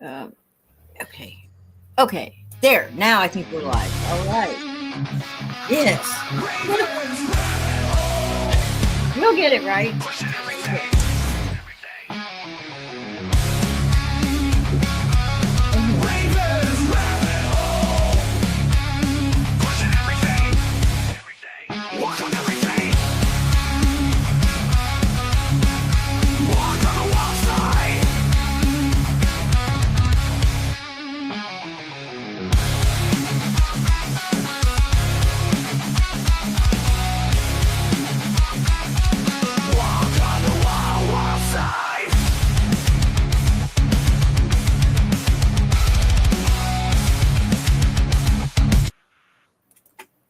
Um, okay. Okay. There. Now I think we're live. All right. Yes. You'll get it right.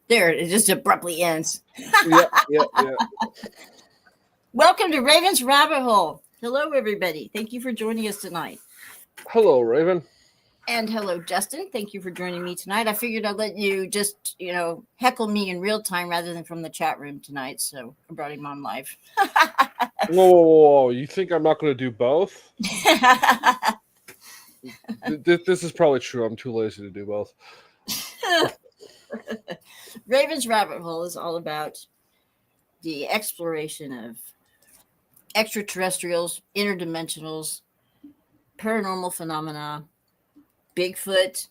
There, it just abruptly ends. Yeah. Welcome to Raven's Rabbit Hole. Hello, everybody. Thank you for joining us tonight. Hello, Raven. And hello, Justin. Thank you for joining me tonight. I figured I'd let you just, heckle me in real time rather than from the chat room tonight. So I brought him on live. Whoa. You think I'm not going to do both? This is probably true. I'm too lazy to do both. Raven's Rabbit Hole is all about the exploration of extraterrestrials, interdimensionals, paranormal phenomena, Bigfoot,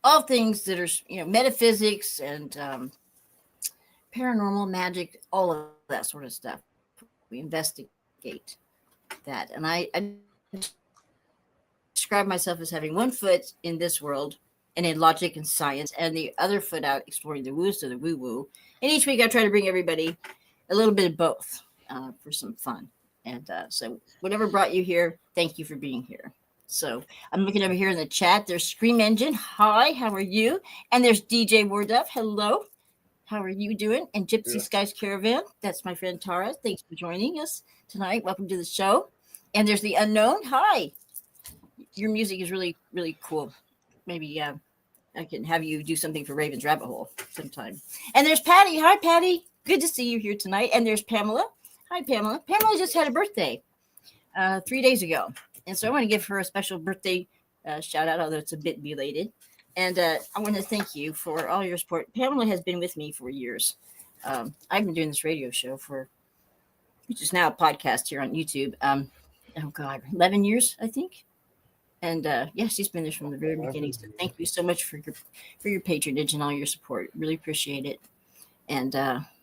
all things that are, metaphysics and paranormal magic, all of that sort of stuff. We investigate that. And I describe myself as having one foot in this world and in logic and science, and the other foot out exploring the woos to the woo-woo. And each week I try to bring everybody a little bit of both for some fun. And so whatever brought you here, thank you for being here. So I'm looking over here in the chat. There's Scream Engine. Hi, how are you? And there's DJ Warduff. Hello. How are you doing? And Gypsy Skies Caravan. That's my friend Tara. Thanks for joining us tonight. Welcome to the show. And there's the Unknown. Hi. Your music is really, really cool. Maybe I can have you do something for Raven's Rabbit Hole sometime. And there's Patty. Hi, Patty. Good to see you here tonight. And there's Pamela. Hi, Pamela. Pamela just had a birthday 3 days ago. And so I want to give her a special birthday shout out, although it's a bit belated. And I want to thank you for all your support. Pamela has been with me for years. I've been doing this radio show which is now a podcast here on YouTube. 11 years, I think. And she's been there from the very beginning. So thank you so much for your patronage and all your support. Really appreciate it. And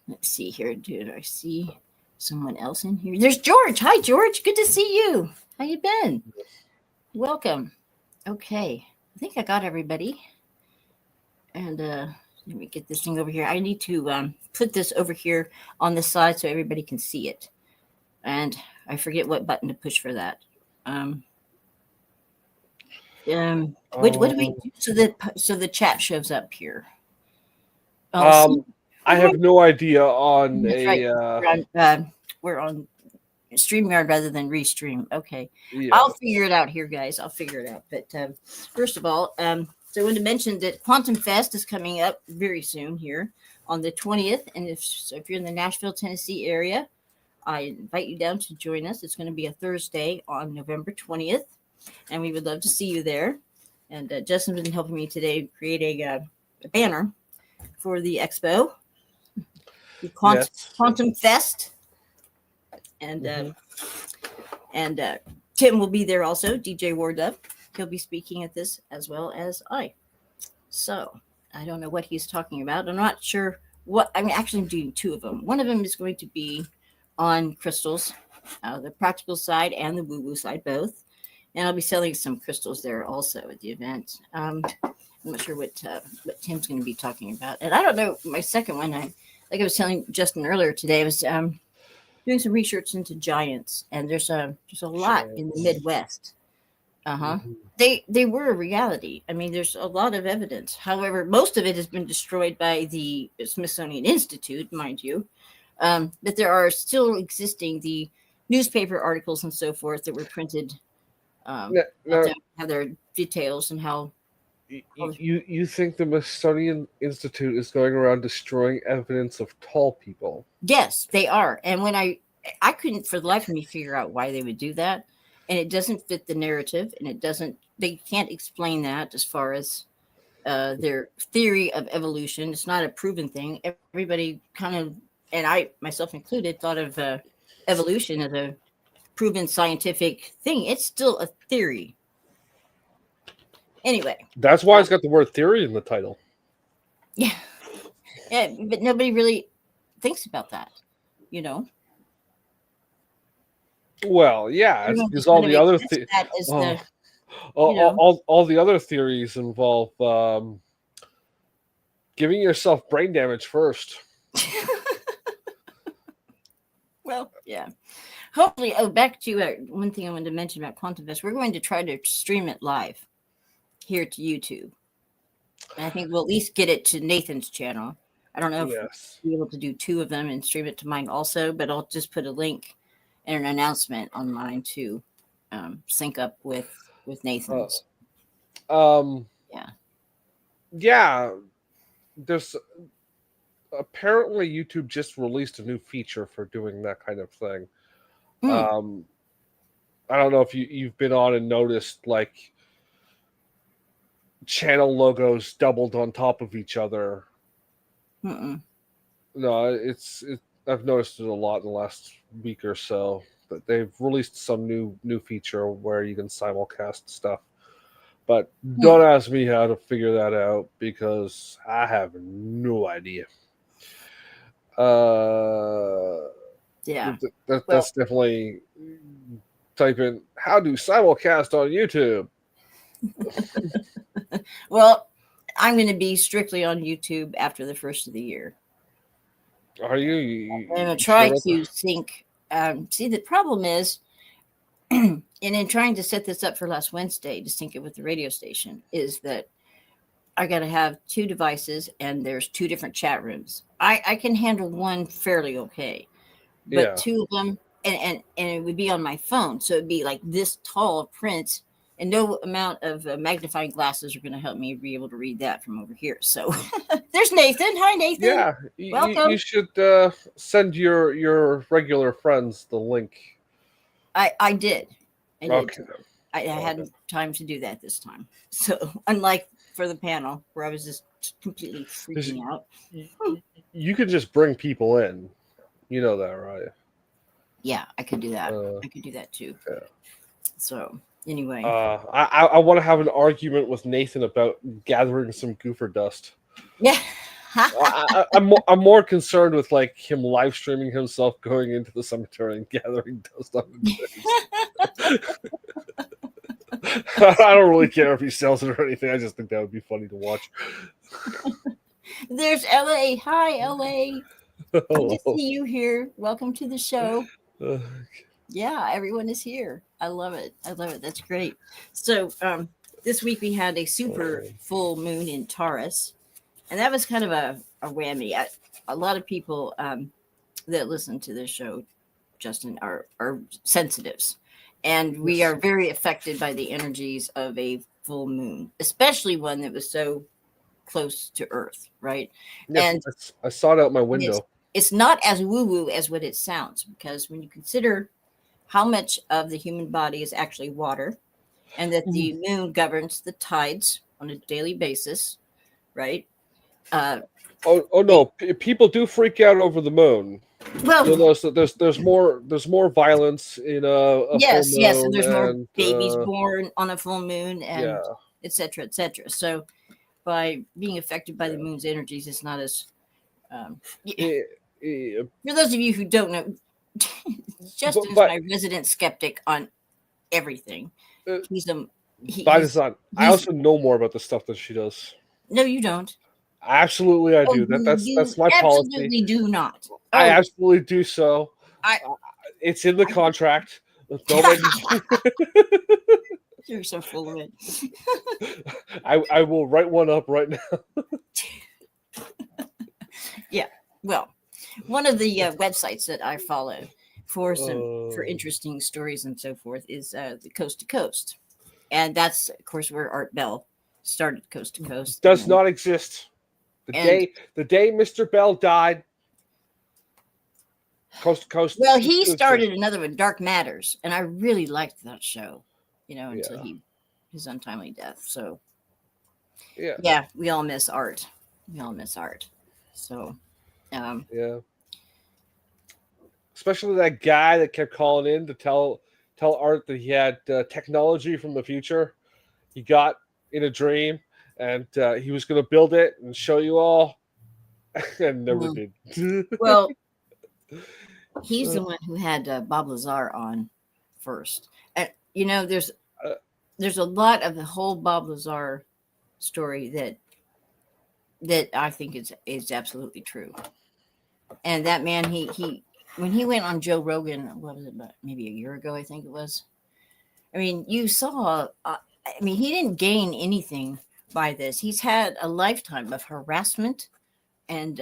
let's see here. Did I see someone else in here? There's George. Hi, George. Good to see you. How you been? Welcome. Okay. I think I got everybody. And let me get this thing over here. I need to put this over here on the side so everybody can see it. And I forget what button to push for that. What do we do so the chat shows up here? I have no idea on we're on StreamYard rather than Restream. Okay. Yeah. I'll figure it out here, guys. I'll figure it out. But first of all, so I want to mention that Quantum Fest is coming up very soon here on the 20th. And if you're in the Nashville, Tennessee area, I invite you down to join us. It's going to be a Thursday on November 20th. And we would love to see you there. And Justin's been helping me today create a banner for the expo, the Quantum Fest. And Tim will be there also, DJ Warduff. He'll be speaking at this as well as I. So I don't know what he's talking about. I'm not sure actually I'm doing two of them. One of them is going to be on crystals, the practical side and the woo-woo side, both. And I'll be selling some crystals there also at the event. I'm not sure what Tim's going to be talking about. And I don't know, my second one, like I was telling Justin earlier today, I was doing some research into giants. And there's a lot in the Midwest. Mm-hmm. They were a reality. I mean, there's a lot of evidence. However, most of it has been destroyed by the Smithsonian Institute, mind you. But there are still existing the newspaper articles and so forth that were printed. Have their details and how. You think the Smithsonian Institute is going around destroying evidence of tall people? Yes, they are. And when I couldn't for the life of me figure out why they would do that. and it doesn't fit the narrative, and they can't explain that as far as their theory of evolution. It's not a proven thing. Everybody kind of, and I myself included, thought of evolution as a proven scientific thing. It's still a theory. Anyway, That's why it's got the word theory in the title. yeah, yeah, but nobody really thinks about that, you know. Well, yeah, it's Everyone because just all kind the of other accepts that as the, all, you know. all the other theories involve giving yourself brain damage first. Well, yeah. Hopefully, back to one thing I wanted to mention about Quantum Fest. We're going to try to stream it live here to YouTube. And I think we'll at least get it to Nathan's channel. I don't know if Yes. we'll be able to do 2 of them and stream it to mine also, but I'll just put a link and an announcement on mine to sync up with Nathan's. Yeah. Yeah. There's apparently YouTube just released a new feature for doing that kind of thing. I don't know if you've been on and noticed like channel logos doubled on top of each other. Mm-mm. No, I've noticed it a lot in the last week or so. But they've released some new feature where you can simulcast stuff. But don't ask me how to figure that out because I have no idea. Yeah. That's definitely type in how to simulcast on YouTube. Well, I'm going to be strictly on YouTube after the first of the year. Are you? I'm going to try to sync. See, the problem is, and in trying to set this up for last Wednesday to sync it with the radio station, is that I got to have 2 devices and there's 2 different chat rooms. I can handle one fairly okay, but 2 of them, and it would be on my phone, so it'd be like this tall of print, and no amount of magnifying glasses are going to help me be able to read that from over here. So there's Nathan. Hi, Nathan. Yeah, welcome. You should send your regular friends the link. I did. Okay. I had time to do that this time. So unlike for the panel where I was just completely freaking out. You could just bring people in. You know that, right? Yeah, I could do that. I could do that too. Yeah. So anyway, I want to have an argument with Nathan about gathering some goofer dust. Yeah. I'm more concerned with like him live streaming himself going into the cemetery and gathering dust on the graves. I don't really care if he sells it or anything. I just think that would be funny to watch. There's LA. Hi, LA. Good to see you here. Welcome to the show. Yeah, everyone is here. I love it. That's great. So this week we had a super full moon in Taurus, and that was kind of a whammy. A lot of people that listen to this show, Justin, are sensitives, and we are very affected by the energies of a full moon, especially one that was so close to Earth, right? Yes, and I saw it out my window. It's not as woo-woo as what it sounds, because when you consider how much of the human body is actually water, and that the moon governs the tides on a daily basis, right? People do freak out over the moon. Well, you'll notice that there's more violence in a yes, full moon, and there's more babies born on a full moon, and et cetera, et cetera. So by being affected by the moon's energies, it's not as for those of you who don't know, Justin's my resident skeptic on everything. He's by design. I also know more about the stuff that she does. No, you don't. Absolutely, I do. That's my policy. Absolutely do not. I absolutely do so. It's in the contract. You're so full of it. I will write one up right now. Yeah. Well, one of the websites that I follow for interesting stories and so forth is the Coast to Coast, and that's of course where Art Bell started Coast to Coast. Does not exist. The day Mr. Bell died, Coast to Coast. Well, he it's started another one, Dark Matters, and I really liked that show. Until Yeah. his untimely death. So Yeah, yeah, we all miss Art. So yeah. Especially that guy that kept calling in to tell Art that he had technology from the future. He got in a dream, and he was going to build it and show you all, and never mm, did. well, he's the one who had Bob Lazar on first. And Uh, there's a lot of the whole Bob Lazar story that I think is absolutely true. And that man, he when he went on Joe Rogan, what was it, about maybe a year ago, I think it was. I mean, you saw. I mean, he didn't gain anything by this. He's had a lifetime of harassment and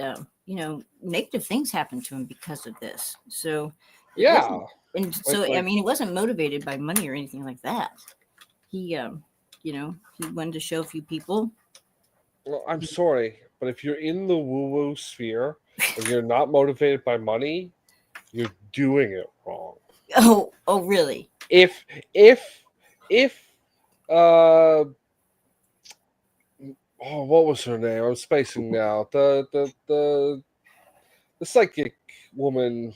negative things happen to him because of this. So it yeah, wasn't, and so I like mean, it wasn't motivated by money or anything like that. He, he wanted to show a few people. well, I'm sorry, but if you're in the woo-woo sphere and you're not motivated by money, you're doing it wrong. Oh, really? If if if uh oh, what was her name? I'm spacing now. The psychic woman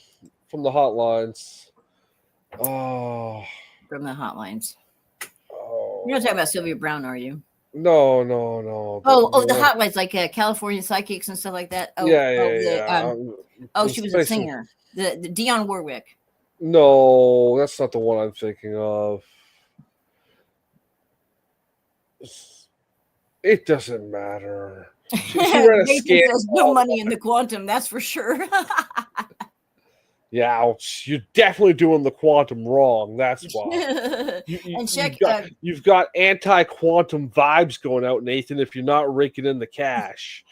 from the hotlines. Oh, From the hotlines. oh. You're not talking about Sylvia Brown, are you? No. The hotlines, like California psychics and stuff like that. Yeah. She was a singer. The Dionne Warwick. No, that's not the one I'm thinking of. It doesn't matter. She ran a Nathan scam. says no money in the quantum, that's for sure. Yeah, you're definitely doing the quantum wrong. That's why. And check. You've got anti-quantum vibes going out, Nathan. If you're not raking in the cash,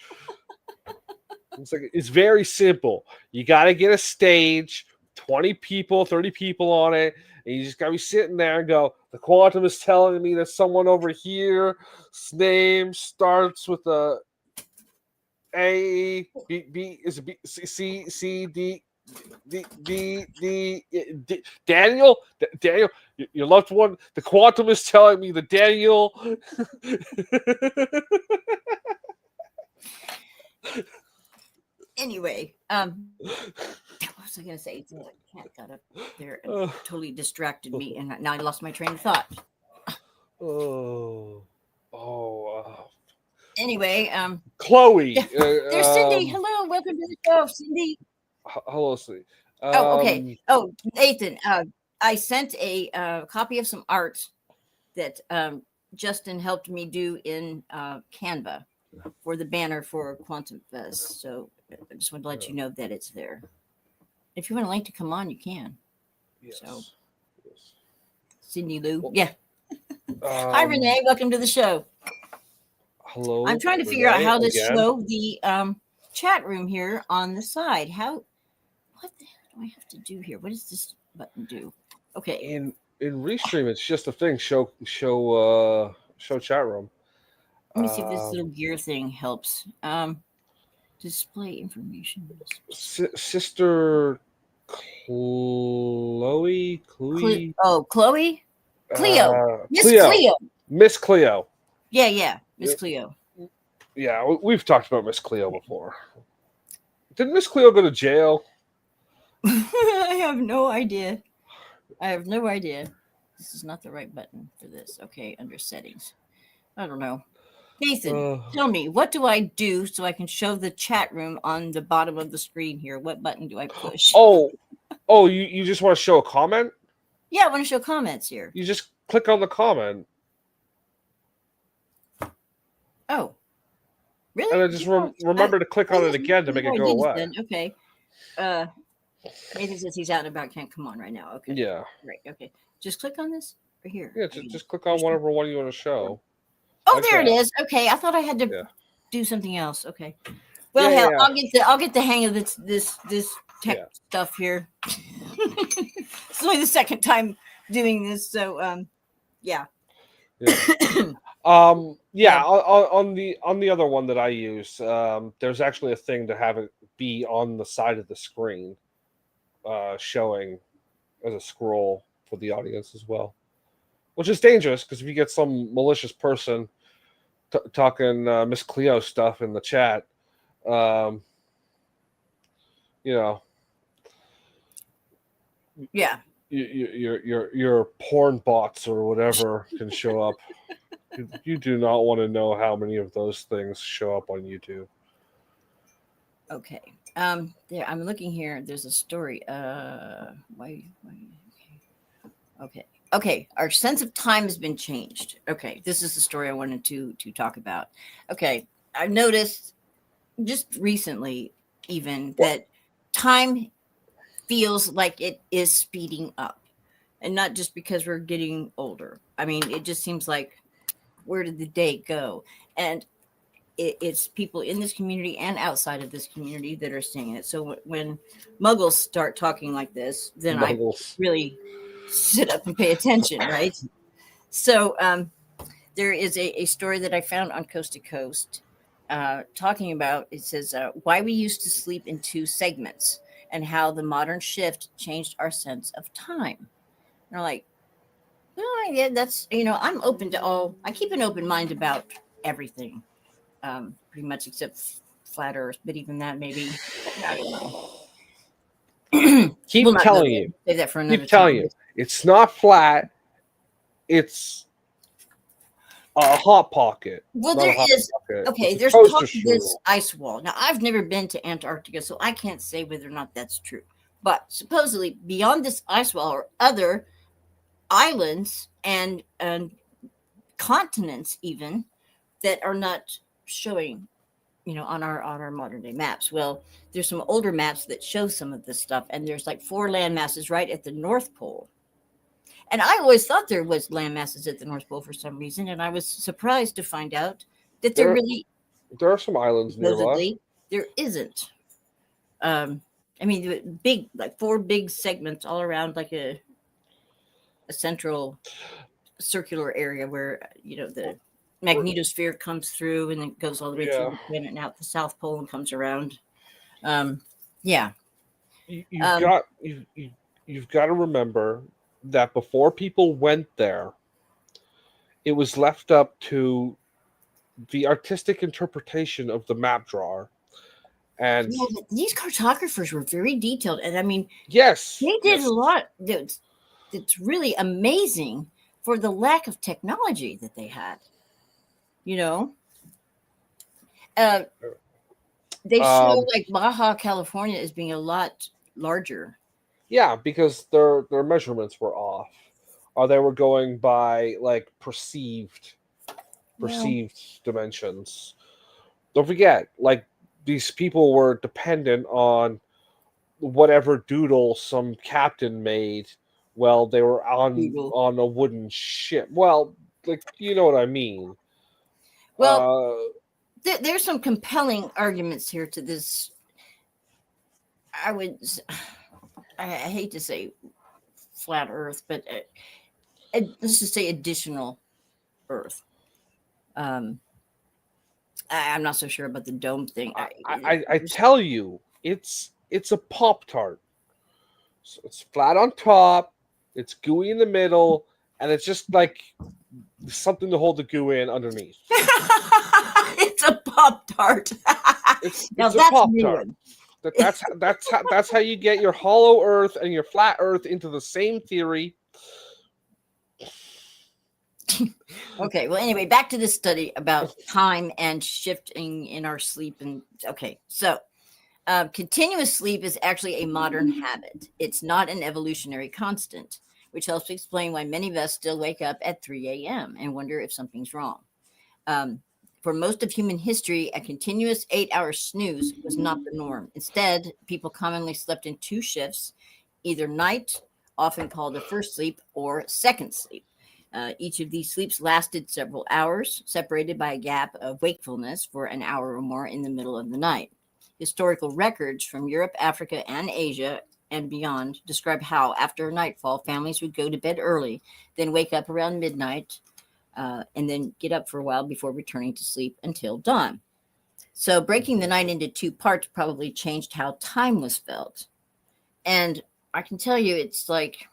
it's very simple. You got to get a stage, 20 people, 30 people on it, and you just got to be sitting there and go. The quantum is telling me that someone over here's name starts with a B is a B C D. Daniel, your loved one. The quantum is telling me that Daniel. Anyway, what was I going to say? The cat got up there and totally distracted me, and now I lost my train of thought. Oh. Anyway, Chloe. There's Cindy. Hello, welcome to the show, Cindy. Hello, Cindy. Okay. Nathan, I sent a copy of some art that Justin helped me do in Canva for the banner for Quantum Fest. So I just wanted to let you know that it's there. If you want a link to come on, you can. Yes. So, Cindy Lou. Yeah. Hi, Renee. Welcome to the show. Hello. I'm trying to figure out how to show the chat room here on the side. What the hell do I have to do here? What does this button do? Okay. In Restream, it's just a thing. Show chat room. Let me see if this little gear thing helps. Display information. Sister Chloe. Chloe. Cleo. Miss Cleo. Yeah. Miss Cleo. Yeah, we've talked about Miss Cleo before. Did Miss Cleo go to jail? I have no idea. This is not the right button for this. Okay, under settings. I don't know. Nathan, tell me, what do I do so I can show the chat room on the bottom of the screen here? What button do I push? You just want to show a comment? Yeah, I want to show comments here. You just click on the comment. Oh, really? And then just remember to click on it again to make it go away. Then. Okay. Nathan says he's out and about, can't come on right now. Okay. Yeah. Right. Okay. Just click on this right here. Yeah, just click on whatever one you want to show. Oh, like there it is. Okay, I thought I had to do something else. Okay. Well, hell, I'll get the hang of this tech stuff here. It's only the second time doing this, so yeah. On the other one that I use, there's actually a thing to have it be on the side of the screen. showing as a scroll for the audience as well, which is dangerous because if you get some malicious person talking Miss Cleo stuff in the chat, um, you know, Yeah. your porn bots or whatever can show up. You do not want to know how many of those things show up on YouTube. Okay. There. I'm looking here. There's a story. Why? Okay. Okay. Our sense of time has been changed. Okay. This is the story I wanted to talk about. Okay. I've noticed just recently, even that time feels like it is speeding up, and not just because we're getting older. I mean, it just seems like where did the day go? And it's people in this community and outside of this community that are saying it. So when muggles start talking like this, then Muggles. I really sit up and pay attention, right? So there is a story that I found on Coast to Coast talking about, it says, why we used to sleep in two segments and how the modern shift changed our sense of time. And they're like, oh, yeah, that's, I'm open to all, I keep an open mind about everything. Pretty much except flat Earth, but even that maybe. I don't know. Keep We'll not go telling there. you. Save that for another Keep telling time. you. It's not flat. It's a hot pocket. Well, Not a there hot is. pocket. Okay, It's a there's toaster talk of this strudel. ice wall. Now, I've never been to Antarctica, so I can't say whether or not that's true. But supposedly, beyond this ice wall are other islands and continents, even that are not showing, on our modern day maps. Well, there's some older maps that show some of this stuff, and there's like 4 land masses right at the North Pole. And I always thought there was land masses at the North Pole for some reason, and I was surprised to find out that there really, There are some islands nearby. supposedly, there isn't. I mean, the big, like 4 big segments all around, like a central circular area where the magnetosphere comes through and it goes all the way through the planet and out the South Pole and comes around. Yeah. You've got to remember that before people went there, it was left up to the artistic interpretation of the map drawer. And these cartographers were very detailed, and I mean, yes, they did a lot that's really amazing for the lack of technology that they had. They show like Baja California as being a lot larger. Yeah, because their measurements were off, or they were going by like perceived dimensions. Don't forget, like, these people were dependent on whatever doodle some captain made while they were on a wooden ship. Well, like, you know what I mean. Well, there's some compelling arguments here to this. I hate to say flat Earth, but let's just say additional Earth. I'm not so sure about the dome thing. I tell you, it's a Pop-Tart. So it's flat on top, it's gooey in the middle, and it's just like something to hold the goo in underneath. It's a Pop-Tart. Now it's that's a Pop-Tart. That's how you get your hollow Earth and your flat Earth into the same theory. Okay, well, anyway, back to this study about time and shifting in our sleep. And okay, so continuous sleep is actually a modern habit. It's not an evolutionary constant, which helps explain why many of us still wake up at 3 a.m. and wonder if something's wrong. For most of human history, a continuous 8-hour snooze was not the norm. Instead, people commonly slept in 2 shifts, either night, often called a first sleep, or second sleep. Each of these sleeps lasted several hours, separated by a gap of wakefulness for an hour or more in the middle of the night. Historical records from Europe, Africa, and Asia and beyond describe how, after nightfall, families would go to bed early, then wake up around midnight, and then get up for a while before returning to sleep until dawn. So breaking the night into 2 parts probably changed how time was felt. And I can tell you, it's like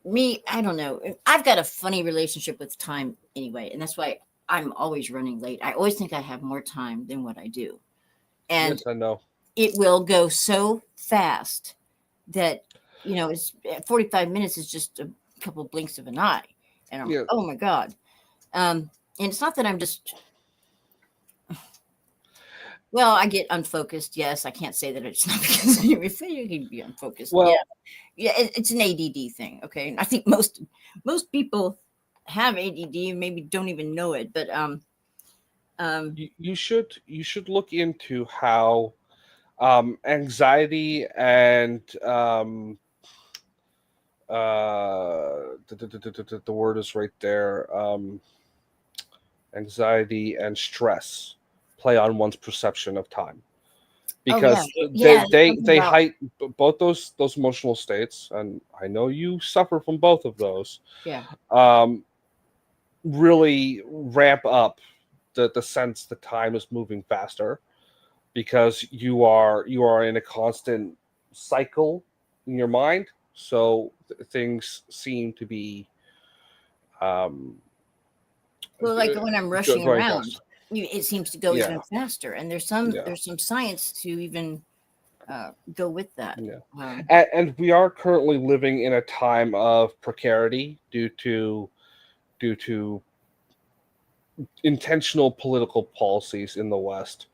me. I don't know. I've got a funny relationship with time anyway, and that's why I'm always running late. I always think I have more time than what I do, and Yes, I know. it will go so fast that it's 45 minutes is just a couple blinks of an eye, and I'm like, Yeah. oh my god. And it's not that I'm just well, I get unfocused. Yes, I can't say that it's not because you can be unfocused. Yeah, Well, yeah, it's an ADD thing. Okay, and I think most people have ADD and maybe don't even know it. But um, you should look into how anxiety and the word is right there. Anxiety and stress play on one's perception of time, oh yeah, because yeah, it's they something they about height both those emotional states, and I know you suffer from both of those. yeah. Um, really ramp up the sense that time is moving faster, because you are in a constant cycle in your mind. So things seem to be um, Well, like when I'm rushing going around, fast. it seems to go Yeah, even faster. And there's some yeah, there's some science to even go with that. yeah. Um, And we are currently living in a time of precarity due to intentional political policies in the West,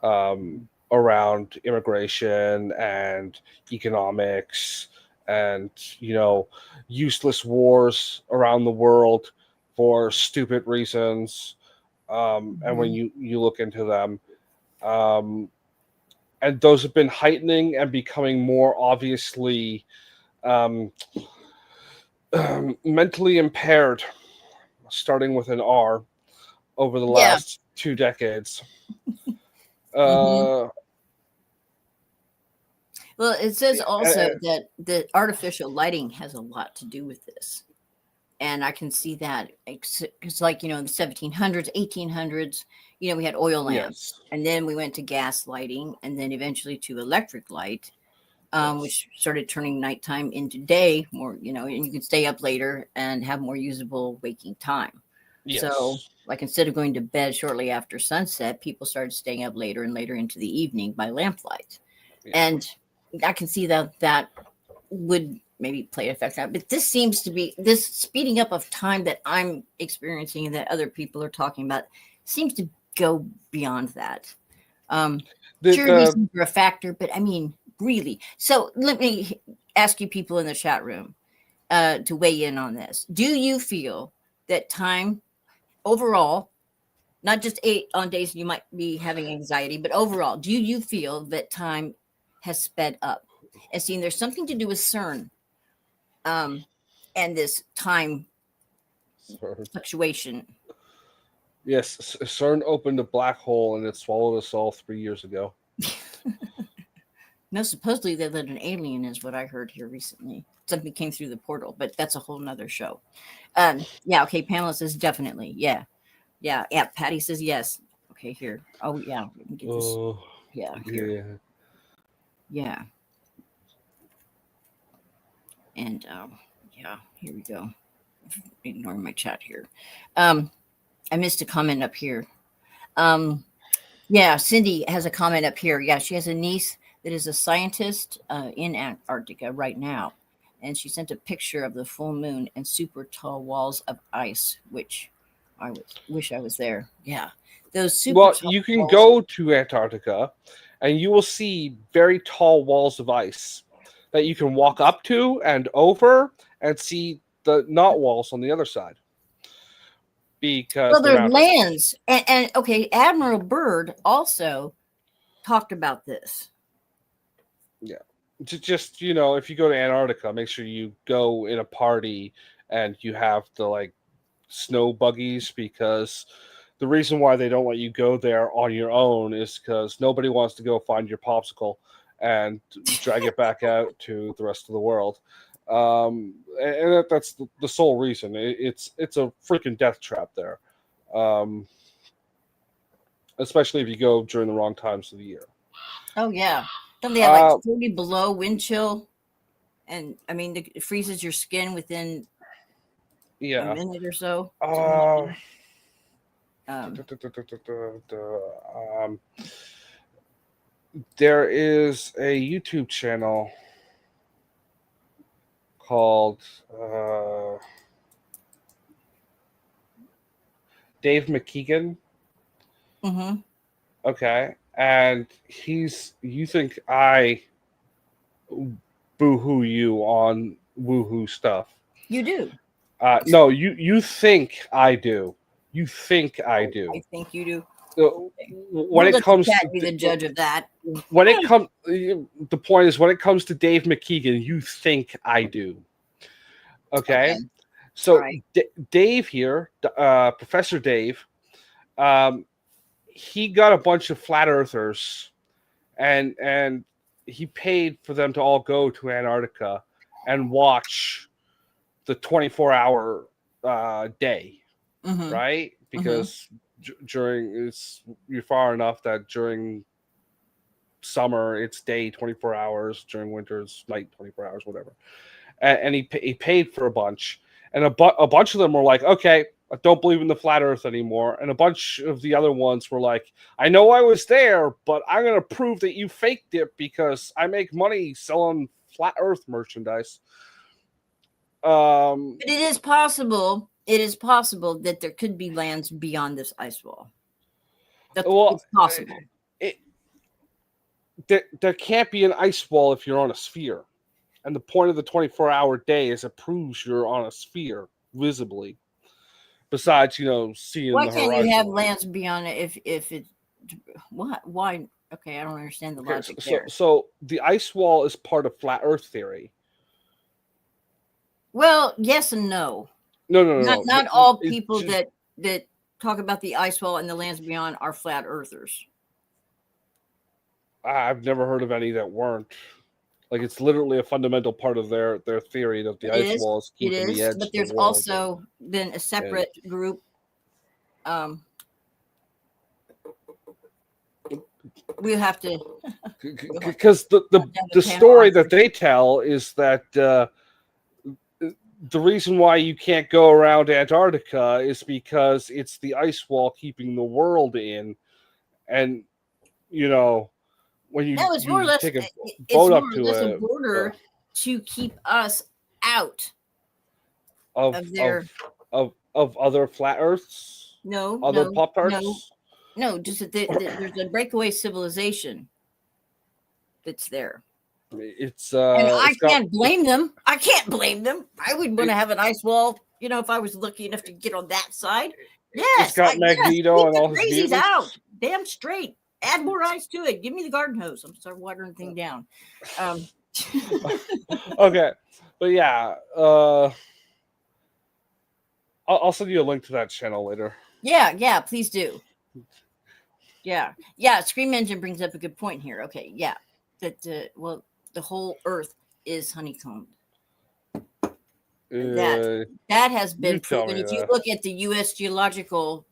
around immigration and economics, and useless wars around the world for stupid reasons. And when mhm. you look into them, um, and those have been heightening and becoming more obviously um, mentally impaired, starting with an R, over the Yeah. last 2 decades. Hmm. Uh, Well, it says also and, that the artificial lighting has a lot to do with this. And I can see that because, like, in the 1700s, 1800s, we had oil lamps, yes, and then we went to gas lighting, and then eventually to electric light, yes, which started turning nighttime into day more, and you could stay up later and have more usable waking time. So, yes. like, instead of going to bed shortly after sunset, people started staying up later and later into the evening by lamplight. Yeah. And I can see that would maybe play effect out. But this seems to be this speeding up of time that I'm experiencing and that other people are talking about seems to go beyond that. Um, The sure, these the things are a factor, but I mean, really. So let me ask you people in the chat room to weigh in on this. Do you feel that time overall, not just on days you might be having anxiety, but overall, do you feel that time has sped up? And seeing there's something to do with CERN um, and this time CERN. fluctuation. Yes, CERN opened a black hole and it swallowed us all 3 years ago. No, supposedly they let an alien, is what I heard here recently. Something came through the portal, but that's a whole nother show. Yeah, okay. Pamela says definitely. Yeah, yeah, yeah. Patty says yes. Okay, here. Oh, yeah. Let me get this. Oh, Yeah, here. yeah. Yeah, and yeah, here we go. Ignoring my chat here. Um, I missed a comment up here. Um, Yeah, Cindy has a comment up here. Yeah, she has a niece that is a scientist in Antarctica right now. And she sent a picture of the full moon and super tall walls of ice, which wish I was there. Yeah, those super Well, tall you can walls. go to Antarctica and you will see very tall walls of ice that you can walk up to and over and see the not walls on the other side, because Well, they're there's mountains. lands. And okay, Admiral Byrd also talked about this. Yeah. Just, if you go to Antarctica, make sure you go in a party and you have the like snow buggies, because the reason why they don't let you go there on your own is because nobody wants to go find your popsicle and drag it back out to the rest of the world. And that's the sole reason. It's a freaking death trap there, especially if you go during the wrong times of the year. Oh, yeah. Don't they have like Uh, 40 below wind chill? And I mean, it freezes your skin within a yeah. minute or so. Something like Uh, that. there is a YouTube channel called Dave McKeegan. Mm-hmm. Okay, and you think I boo-hoo you on woohoo stuff. You do. No, you think I do. You think I Oh, do. I think you do. When We'll it let the comes cat to be the judge of that. when it comes, the point is when it comes to Dave McKeegan, you think I do. Okay, Okay. All so right. Dave here, Professor Dave, um, he got a bunch of flat earthers, and he paid for them to all go to Antarctica and watch the 24-hour day, Mm-hmm. right? Mm-hmm. Because you're far enough that during summer it's day 24 hours, during winter it's night 24 hours, whatever. And he paid for a bunch, and a bunch of them were like, okay, I don't believe in the flat earth anymore. And a bunch of the other ones were like, I know I was there, but I'm going to prove that you faked it because I make money selling flat earth merchandise. But it is possible. It is possible that there could be lands beyond this ice wall. Well, It's possible. There can't be an ice wall if you're on a sphere. And the point of the 24-hour day is it proves you're on a sphere visibly. Besides, seeing Why the can't you have horizon. lands beyond it if it what why okay, I don't understand the Okay, logic so, there. so the ice wall is part of flat Earth theory. Well, yes and no. No. Not all people that talk about the ice wall and the lands beyond are flat earthers. I've never heard of any that weren't. Like it's literally a fundamental part of their theory that the It ice is, wall is it keeping the is, edge but of the there's world. also then a separate group. We have to Because the story that they tell is that the reason why you can't go around Antarctica is because it's the ice wall keeping the world in, and when you, no, it's more or less take a it's boat more up or to less a border to keep us out of of their other flat Earths, no other no Pop no Tarts. no just that there's a breakaway civilization that's there. It's And I it's got can't blame them. I can't blame them. I would want to have an ice wall, if I was lucky enough to get on that side. it's Yes, got yes, Magneto keep and the all his crazies mutants. out. Damn straight. Add more ice to it. Give me the garden hose. I'm start watering the thing down. Okay, but yeah, I'll send you a link to that channel later. Yeah, please do. Yeah. Scream Engine brings up a good point here. Okay, yeah, that the whole Earth is honeycombed. That has been proven. If you look at the U.S. geological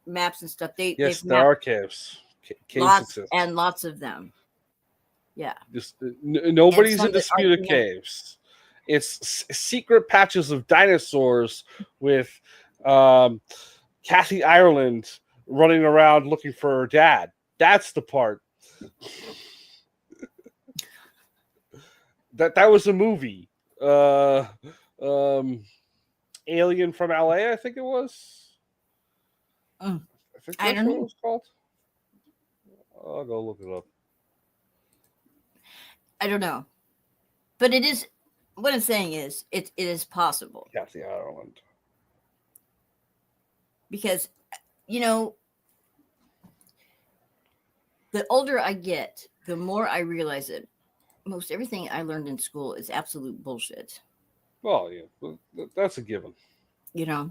maps and stuff, they've there mapped are caves. lots exist. and lots of them. Yeah, Nobody's in dispute of caves. It's secret patches of dinosaurs with Kathy Ireland running around looking for her dad. That's the part. That was a movie. Alien from LA, I think it was. I think that's what it was called. I'll go look it up. I don't know, but it is. What I'm saying is, it is possible. Kathy Ireland. Because, the older I get, the more I realize that most everything I learned in school is absolute bullshit. Well, yeah, that's a given.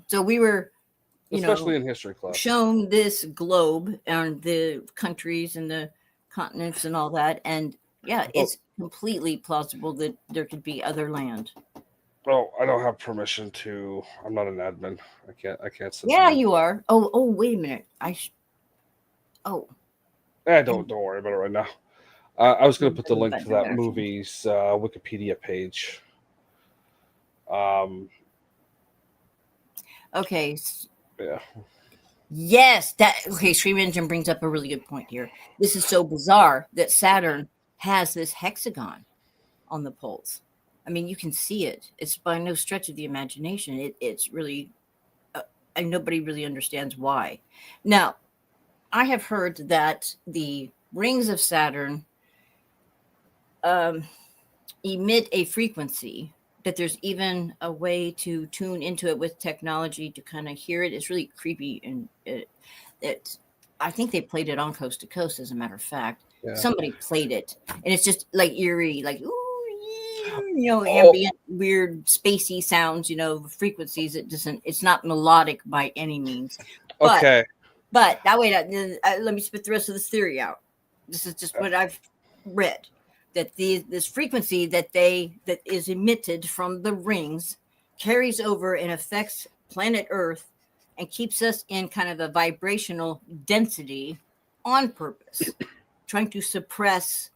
So we were, especially in history class, shown this globe and the countries and the continents and all that, and it's completely plausible that there could be other land. Oh, I don't have permission to. I'm not an admin. I can't. Yeah, you are. Oh, wait a minute. Don't worry about it right now. I was going to put the But link to no, that actually. movie's Wikipedia page. Okay. Yeah. Yes, that okay. Stream Engine brings up a really good point here. This is so bizarre that Saturn has this hexagon on the poles. I mean, you can see it. It's by no stretch of the imagination. It's really, and nobody really understands why. Now, I have heard that the rings of Saturn um, emit a frequency. That there's even a way to tune into it with technology to kind of hear it. It's really creepy, and it I think they played it on Coast to Coast, as a matter of fact. Yeah. Somebody played it, and it's just like eerie, like ooh, Oh. ambient, weird, spacey sounds, frequencies. It's not melodic by any means. Okay. But that way, let me spit the rest of this theory out. This is just what I've read, that this frequency that is emitted from the rings carries over and affects planet Earth and keeps us in kind of a vibrational density on purpose, trying to suppress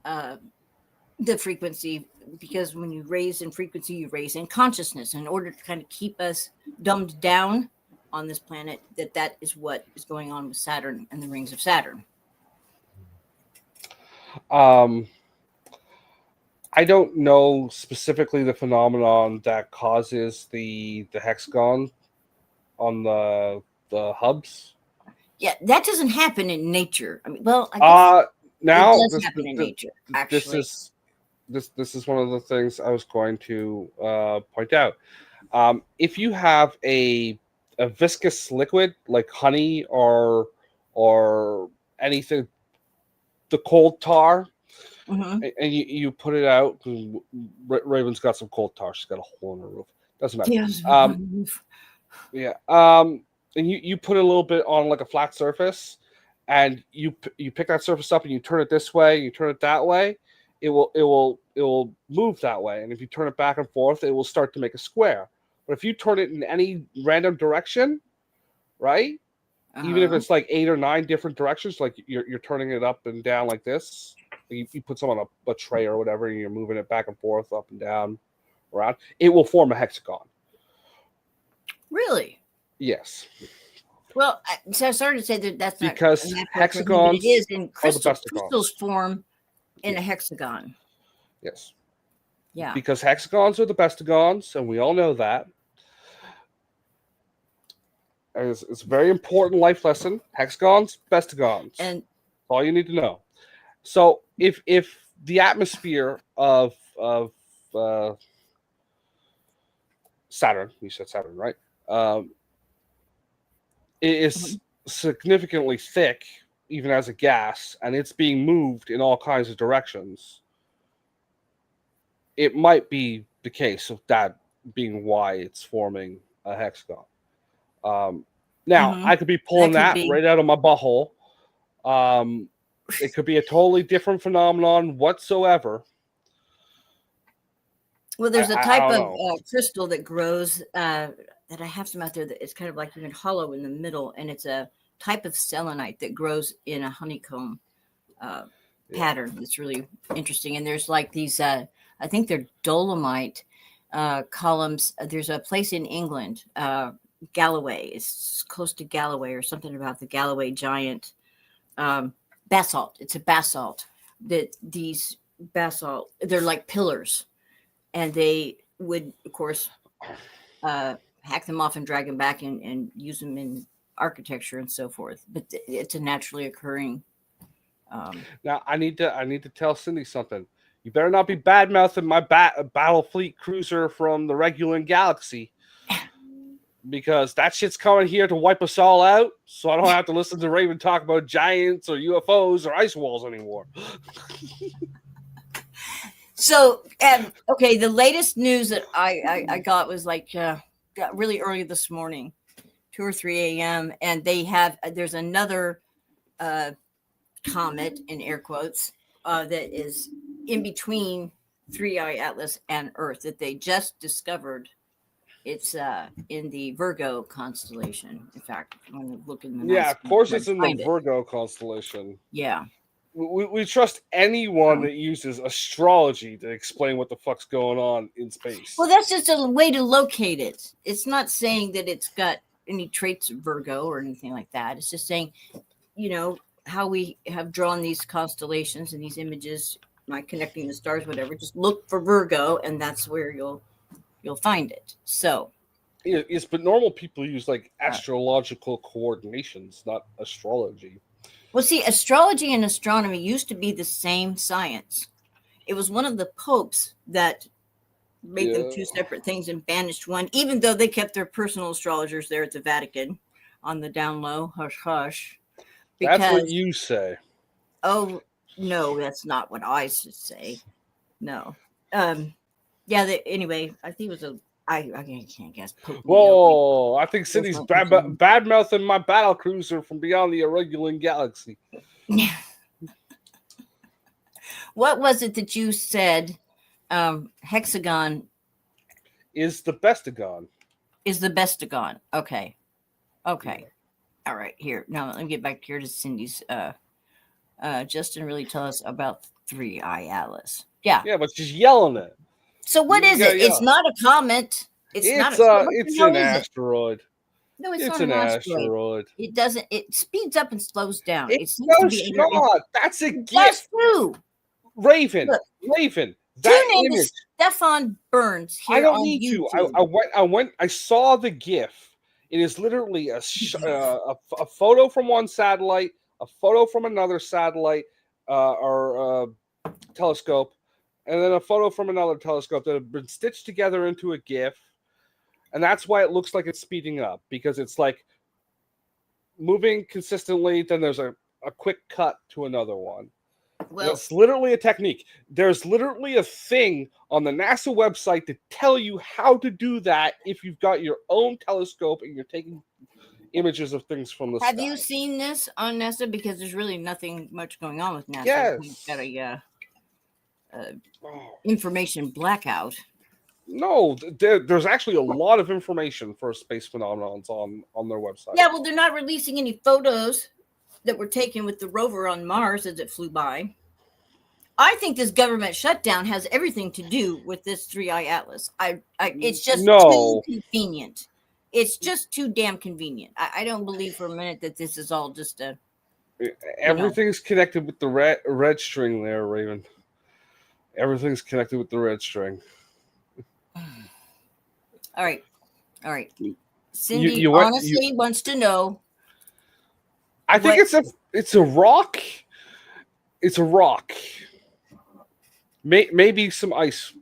the frequency, because when you raise in frequency, you raise in consciousness, in order to kind of keep us dumbed down on this planet. That is what is going on with Saturn and the rings of Saturn. I don't know specifically the phenomenon that causes the hexagon on the hubs. Yeah, that doesn't happen in nature. I mean, well, I guess now it does happen in nature, actually. This is one of the things I was going to point out. If you have a viscous liquid like honey or anything, the coal tar, Mm-hmm. and you put it out. Raven's got some coal tar. She's got a hole in her roof. Doesn't matter. Yeah. And you put a little bit on like a flat surface, and you pick that surface up and you turn it this way, you turn it that way. It will move that way, and if you turn it back and forth, it will start to make a square. But if you turn it in any random direction, right? Even if it's like 8 or 9 different directions, like you're turning it up and down like this, you put some on a tray or whatever, and you're moving it back and forth, up and down, around, it will form a hexagon. Really? Yes. Well, so I started to say that that's not because hexagons but it is, and are the best crystals form in a hexagon. Yes. Yeah. Because hexagons are the bestagons, and we all know that. It's a very important life lesson. Hexagons, bestagons. And all you need to know. So if the atmosphere of Saturn, you said Saturn, right? It is significantly thick, even as a gas, and it's being moved in all kinds of directions. It might be the case of that being why it's forming a hexagon. Now, I could be pulling that right out of my butthole. It could be a totally different phenomenon whatsoever. Well, there's a type of crystal that grows that I have some out there that it's kind of like even hollow in the middle, and it's a type of selenite that grows in a honeycomb pattern. It's really interesting. And there's like these, I think they're dolomite columns. There's a place in England, Galloway. It's close to Galloway, or something about the Galloway giant. Basalt. It's a basalt. That these basalt, they're like pillars, and they would, of course, hack them off and drag them back and use them in architecture and so forth. But it's a naturally occurring. Now I need to tell Cindy something. You better not be bad mouthing my battle fleet cruiser from the Regulan Galaxy, because that shit's coming here to wipe us all out. So I don't have to listen to Raven talk about giants or UFOs or ice walls anymore. So, okay, the latest news that I got was like got really early this morning, 2 or 3 a.m. And there's another comet, in air quotes, that is in between 3I Atlas and Earth, that they just discovered. It's in the Virgo constellation. In fact, I'm going to look in the of course it's in the Virgo constellation. Yeah. we trust anyone Oh. that uses astrology to explain what the fuck's going on in space. Well, that's just a way to locate it. It's not saying that it's got any traits of Virgo or anything like that. It's just saying, how we have drawn these constellations and these images, like connecting the stars, whatever. Just look for Virgo, and that's where you'll find it. So, Yes, but normal people use like astrological coordinations, not astrology. well, see, astrology and astronomy used to be the same science. It was one of the popes that made them two separate things and banished one, even though they kept their personal astrologers there at the Vatican on the down low. Hush, hush. That's what you say. Oh, no, that's not what I should say. No. Anyway, I think it was I can't guess. Pope Whoa, I think Cindy's bad mouthing my battle cruiser from beyond the Irregular galaxy. What was it that you said? Hexagon is the bestagon. Is the bestagon. Okay. All right. Here. Now let me get back here to Cindy's. Justin really tell us about 3i Atlas. Yeah. Yeah, but she's yelling it. So what is it? It's not a comet. It's an asteroid. No, it's not an asteroid. It doesn't. It speeds up and slows down. It seems to be not. That's a gift. That's true. Raven. Look, Raven. That image. Stefan Burns. Here I don't on need YouTube. to. I saw the GIF. It is literally a photo from one satellite, a photo from another satellite or telescope, and then a photo from another telescope that have been stitched together into a GIF. And that's why it looks like it's speeding up, because it's like moving consistently. Then there's a quick cut to another one. Well, it's literally a technique. There's literally a thing on the NASA website to tell you how to do that if you've got your own telescope and you're taking images of things from the sky. Have you seen this on NASA? Because there's really nothing much going on with NASA. Yes. We've got a information blackout. No, there's actually a lot of information for space phenomenons on their website. Yeah, well, they're not releasing any photos that were taken with the rover on Mars as it flew by. I think this government shutdown has everything to do with this 3i Atlas. It's just too convenient. It's just too damn convenient. I don't believe for a minute that this is all just a... Everything's connected with the red string there, Raven. Everything's connected with the red string. All right. Cindy honestly wants to know. I think it's a rock. It's a rock. Maybe some ice.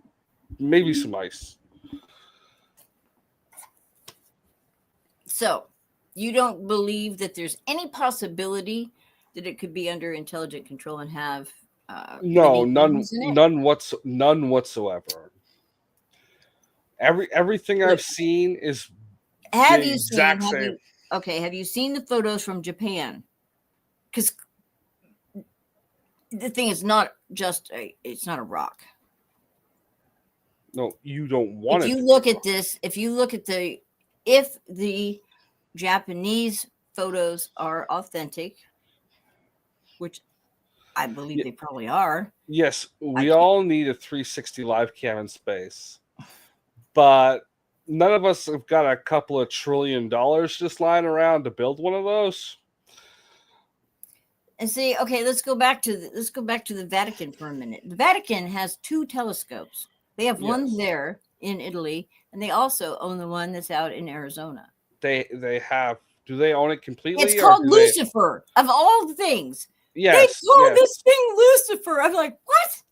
Maybe some ice. So, you don't believe that there's any possibility that it could be under intelligent control and have no, none whatsoever. Everything I've seen is have you seen the photos from Japan? Because the thing is not just it's not a rock. No, you don't want it. If you look at this, if the Japanese photos are authentic, which I believe they probably are. Yes, we all need a 360 live cam in space. But none of us have got a couple of $1 trillion just lying around to build one of those. And see, okay, let's go back to the Vatican for a minute. The Vatican has 2 telescopes. They have one there in Italy, and they also own the one that's out in Arizona. They have. Do they own it completely? It's called Lucifer, of all the things. Yes. They call this thing Lucifer. I'm like, what?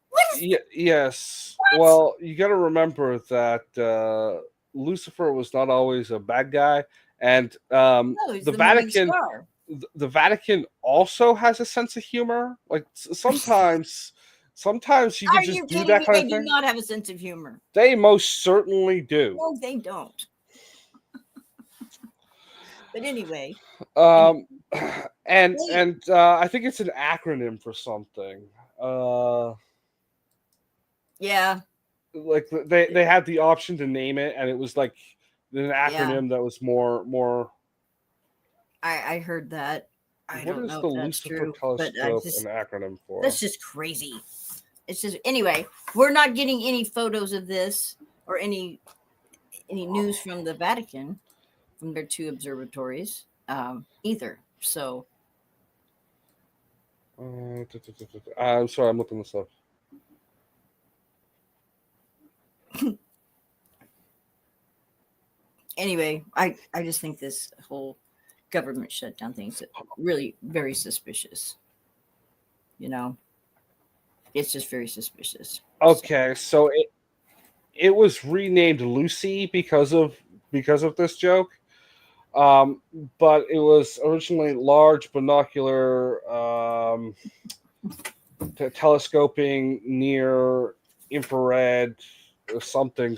What is yes. What? Well, you got to remember that Lucifer was not always a bad guy, and the Vatican also has a sense of humor. Like sometimes you can just do that kind of thing. They do not have a sense of humor. They most certainly do. No, they don't. But anyway. And I think it's an acronym for something. Yeah. Like they had the option to name it, and it was like an acronym that was more. I heard that. I What don't is know the if that's Lucifer true, but telescope an acronym for? that's just crazy. It's just anyway. We're not getting any photos of this or any news from the Vatican from their 2 observatories either. So I'm sorry, I'm looking this up. anyway, I just think this whole government shutdown thing's really very suspicious. You know, it's just very suspicious. Okay, so it was renamed Lucy because of this joke. But it was originally large binocular telescoping near infrared or something.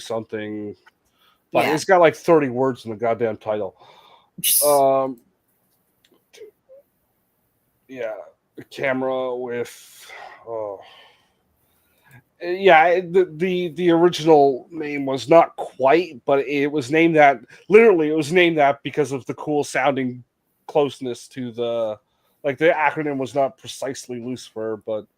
But Yeah. it's got like 30 words in the goddamn title. Yeah, a camera with. Yeah, the original name was not quite, but it was named that. Literally, it was named that because of the cool sounding closeness to the. Like the acronym was not precisely Lucifer, but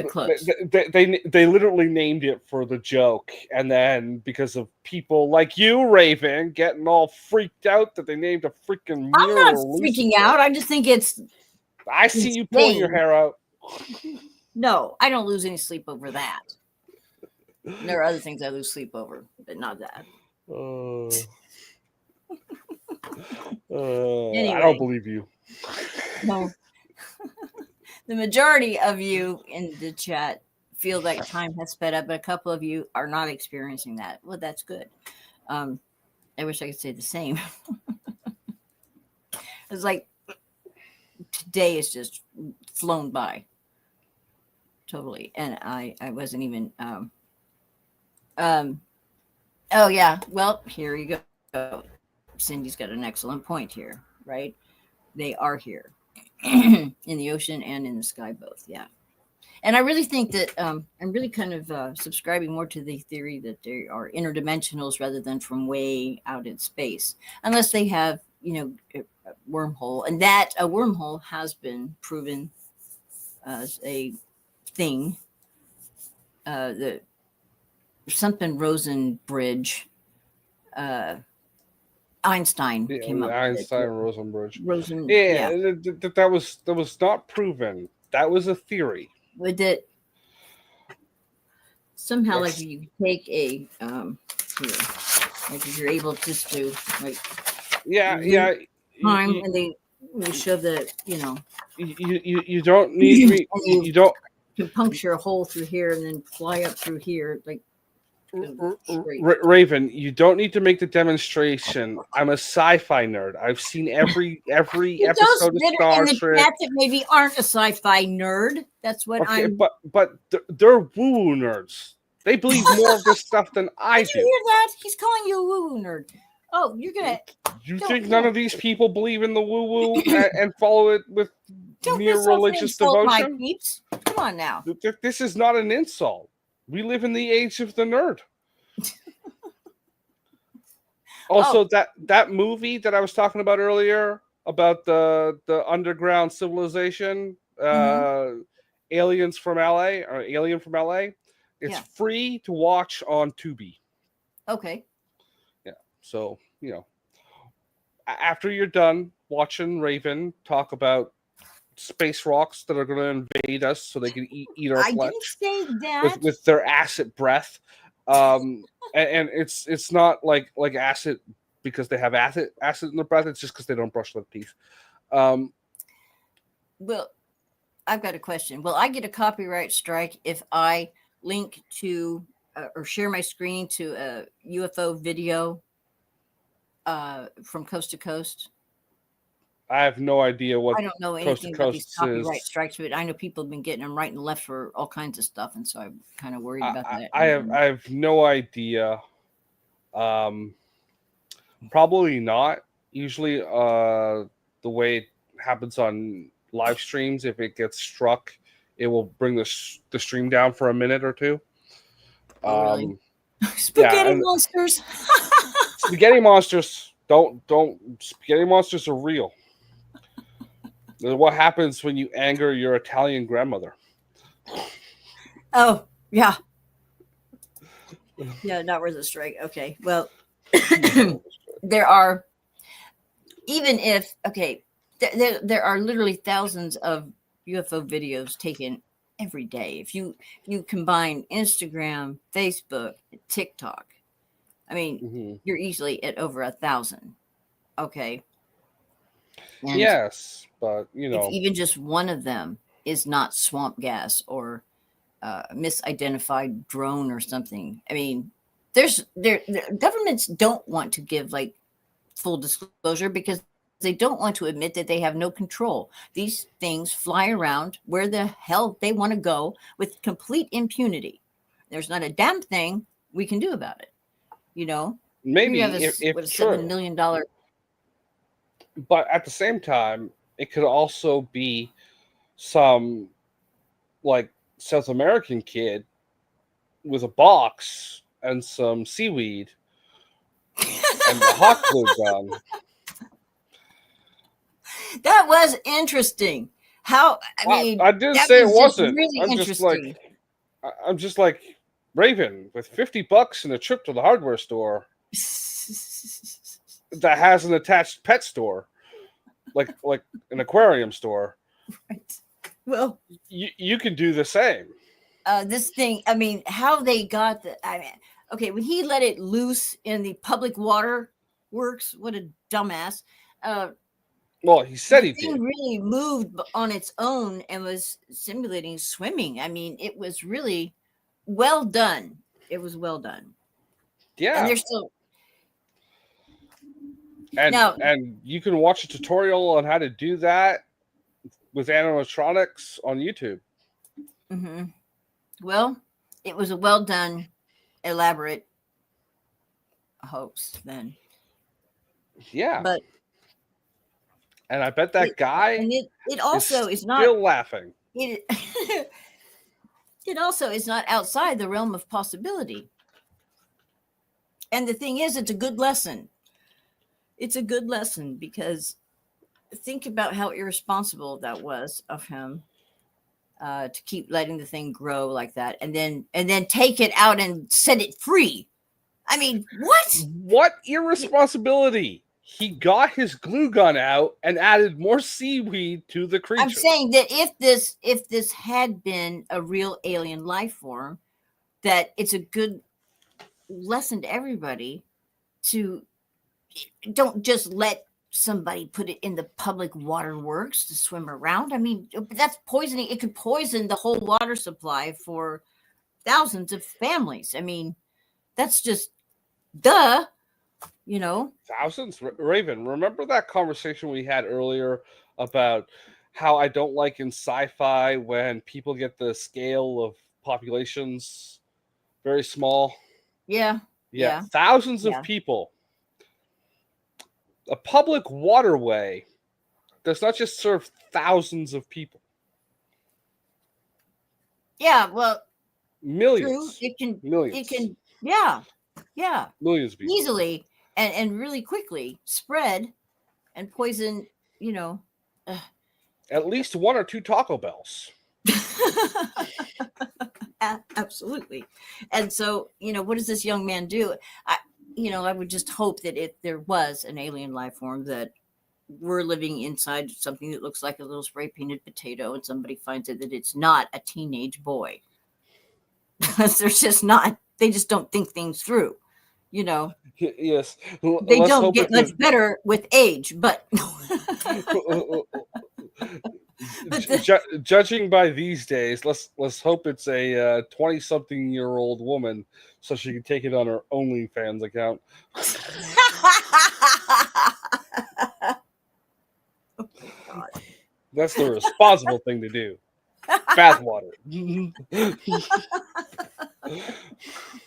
close. they literally named it for the joke, and then because of people like you, Raven, getting all freaked out that they named a freaking mirror. I'm not Lucifer. freaking out. I just think it's. I see you pulling your hair out. No, I don't lose any sleep over that. There are other things I lose sleep over, but not that. Anyway. I don't believe you. No. The majority of you in the chat feel like time has sped up, but a couple of you are not experiencing that. Well, that's good. I wish I could say the same. It's like today is just flown by. Totally. And I wasn't even oh yeah, well, here you go. Cindy's got an excellent point here, right? They are here in the ocean and in the sky both. Yeah. And I really think that I'm really kind of subscribing more to the theory that they are interdimensionals rather than from way out in space, unless they have, a wormhole, and that a wormhole has been proven as a thing. The something Rosen bridge. Einstein came up. Einstein Rosen bridge. Rosen, yeah. That was not proven. That was a theory. With it somehow, like you take a here, like if you're able just to like time and they show the you don't need me. You don't can puncture a hole through here and then fly up through here like. Raven, you don't need to make the demonstration. I'm a sci-fi nerd. I've seen every episode of Star Trek. That maybe aren't a sci-fi nerd. That's what I'm. But they're woo-woo nerds. They believe more of this stuff than I do. Did you hear that? He's calling you a woo-woo nerd. Oh, you're gonna. You think none of these people believe in the woo-woo and follow it with mere religious devotion? My peeps. Come on now. This is not an insult. We live in the age of the nerd. Also, that movie that I was talking about earlier about the underground civilization, Aliens from LA or Alien from LA, it's free to watch on Tubi. Okay. Yeah. So, after you're done watching Raven talk about space rocks that are going to invade us so they can eat our flesh. I didn't say that. With their acid breath. And it's not like acid because they have acid in their breath. It's just because they don't brush their teeth. Well, I've got a question. Will I get a copyright strike if I link to or share my screen to a UFO video from coast to coast? I have no idea what. I don't know anything about these copyright strikes, but I know people have been getting them right and left for all kinds of stuff, and so I'm kind of worried about that. I have no idea. Probably not. Usually, the way it happens on live streams, if it gets struck, it will bring the stream down for a minute or two. Really? Spaghetti monsters. Spaghetti monsters. Don't. Spaghetti monsters are real. What happens when you anger your Italian grandmother? Oh, yeah. Yeah, not worth a strike. Okay. Well, there are, even if, okay, there are literally thousands of UFO videos taken every day. If you combine Instagram, Facebook, TikTok, I mean, Hmm. you're easily at over 1,000. Okay. And Yes, but if even just one of them is not swamp gas or misidentified drone or something, I mean, the governments don't want to give like full disclosure because they don't want to admit that they have no control. These things fly around where the hell they want to go with complete impunity. There's not a damn thing we can do about it. You know, you have maybe what, a if $7 true, million. but at the same time, it could also be some like South American kid with a box and some seaweed and a hot glue gun. That was interesting. How, I mean, I didn't that say it was just wasn't. really interesting. I'm just like Raven with $50 and a trip to the hardware store that has an attached pet store, like an aquarium store. Right. Well, You can do the same. this thing, I mean, how they got the, I mean, okay, when he let it loose in the public water works, what a dumbass. Well, he said The he thing did. really moved on its own and was simulating swimming. I mean, it was really well done. It was well done. And Yeah, they're still now. and you can watch a tutorial on how to do that with animatronics on YouTube. Mhm. Well, it was a well done, elaborate hoax then. Yeah, But and I bet it, that guy and it is also is not still laughing. it. It also is not outside the realm of possibility. And the thing is, it's a good lesson. It's a good lesson because think about how irresponsible that was of him to keep letting the thing grow like that, and then take it out and set it free. I mean, what? What irresponsibility! He got his glue gun out and added more seaweed to the I'm creature. saying that if this had been a real alien life form, that it's a good lesson to everybody to don't just let somebody put it in the public waterworks to swim around. I mean, that's poisoning. It could poison the whole water supply for thousands of families. I mean, that's just duh, you know. Thousands? Raven, remember that conversation we had earlier about how I don't like in sci-fi when people get the scale of populations very small? Yeah, Yeah, yeah, thousands of yeah, people. A public waterway does not just serve thousands of people. yeah. Well, true. Millions. It Millions. can, yeah, yeah, Millions of people. easily and really quickly spread and poison. You know. At least one or two Taco Bells. Absolutely. And so, what does this young man do? I would just hope that if there was an alien life form that we're living inside something that looks like a little spray painted potato and somebody finds it, that it's not a teenage boy. Because they're just not, they just don't think things through, Yes. They Let's don't hope get much better with age, but judging by these days, let's hope it's a 20-something-year-old woman, so she can take it on her OnlyFans account. Oh my God. That's the responsible thing to do. Bathwater.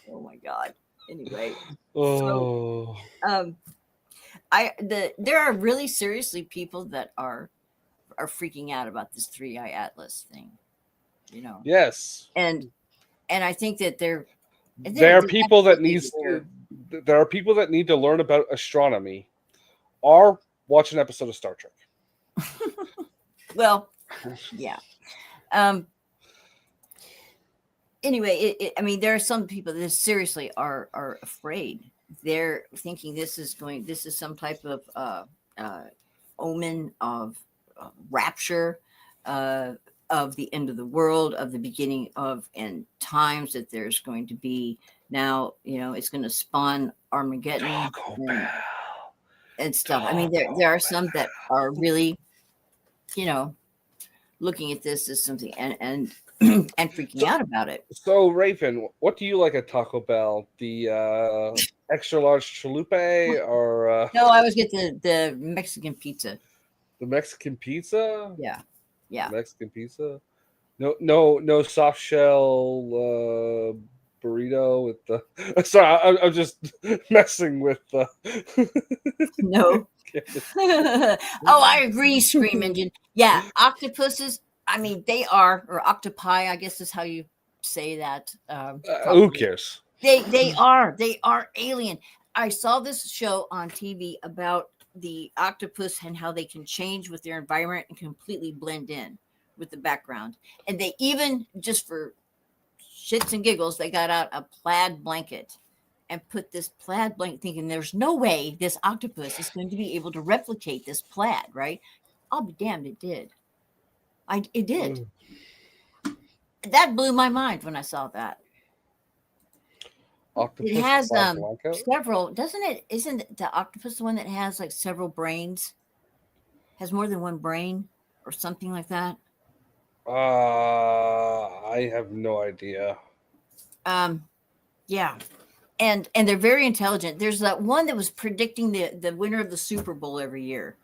Oh my God. Anyway, Oh. there are really seriously people that are freaking out about this 3-eye atlas thing, Yes. and I think that There are people that need to learn about astronomy or watch an episode of Star Trek. Well, yeah. Um, anyway, I mean, there are some people that seriously are afraid. They're thinking this is some type of omen of rapture, uh, of the end of the world, of the beginning of end times. That there's going to be now, it's going to spawn Armageddon Taco and Bell. stuff. I mean, Taco there are some that are really, you know, looking at this as something and and freaking So, out about it. so Raven, what do you like at Taco Bell? The extra large chalupa or No, I always get the Mexican pizza. the Mexican pizza? Yeah, yeah. Mexican pizza? No soft shell burrito with the. Sorry, I'm just messing with the. No. Oh, I agree, Scream Engine. Yeah, octopuses. I mean, they are, or octopi, I guess is how you say that. Who Properly. cares? They are alien. I saw this show on TV about the octopus and how they can change with their environment and completely blend in with the background. And they even, just for shits and giggles, they got out a plaid blanket and put this plaid blanket, thinking there's no way this octopus is going to be able to replicate this plaid, right? I'll be damned, it did. It did. That blew my mind when I saw that. Octopus It has blanket? several, doesn't it? Isn't the octopus the one that has like several brains? Has more than one brain or something like that? I have no idea. Yeah. And they're very intelligent. There's that one that was predicting the winner of the Super Bowl every year.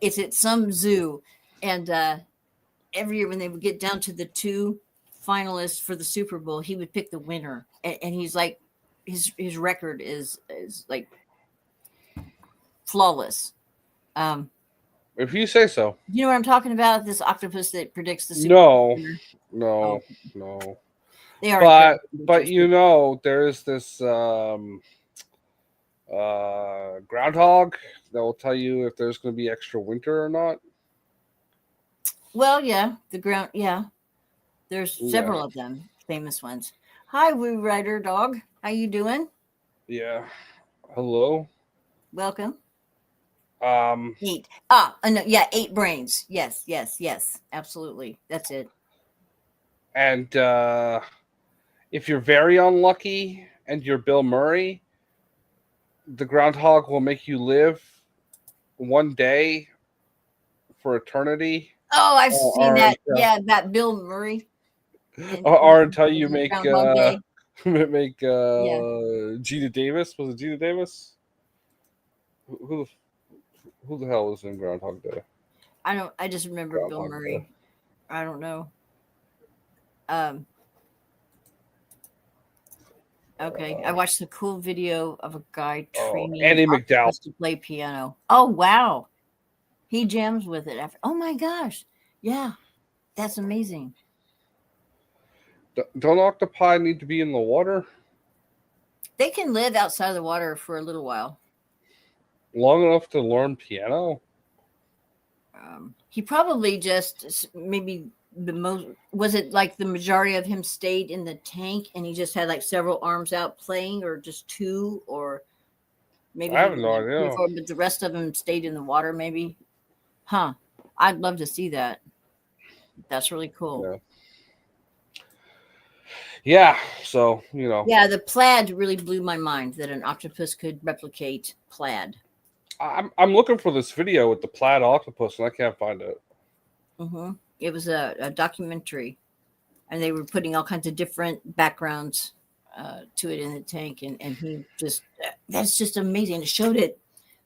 It's at some zoo, and every year when they would get down to the two finalists for the Super Bowl, he would pick the winner, and he's like, his record is like flawless. If you say so. You know what I'm talking about? This octopus that predicts the Super No, Bowl. no, Oh. no. They are, But there is this groundhog that will tell you if there's going to be extra winter or not. well, yeah, the ground, yeah. There's several Yeah. of them, famous ones. Hi, Woo Rider Dog. How you doing? Yeah. Hello. Welcome. 8. No, yeah, 8 brains. Yes, absolutely. That's it. And if you're very unlucky and you're Bill Murray, the groundhog will make you live one day for eternity. Oh, I've seen that. Yeah, that Bill Murray. Or until you make Groundhog Day. Gina Davis. Was it Gina Davis? Who the hell was in Groundhog Day? I just remember Bill Murray. Day. I don't know. Okay, I watched a cool video of a guy training Andy McDowell to play piano. Oh wow, he jams with it after. Oh my gosh, yeah, that's amazing. Don't octopi need to be in the water? They can live outside of the water for a little while. Long enough to learn piano? He probably just maybe the most, was it like the majority of him stayed in the tank and he just had like several arms out playing, or just 2, or maybe I have no idea. But the rest of them stayed in the water, maybe. Huh. I'd love to see that. That's really cool. Yeah. So, you know. Yeah, the plaid really blew my mind, that an octopus could replicate plaid. I'm looking for this video with the plaid octopus and I can't find it. Mm-hmm. It was a documentary, and they were putting all kinds of different backgrounds to it in the tank, and he just, that's just amazing. It showed it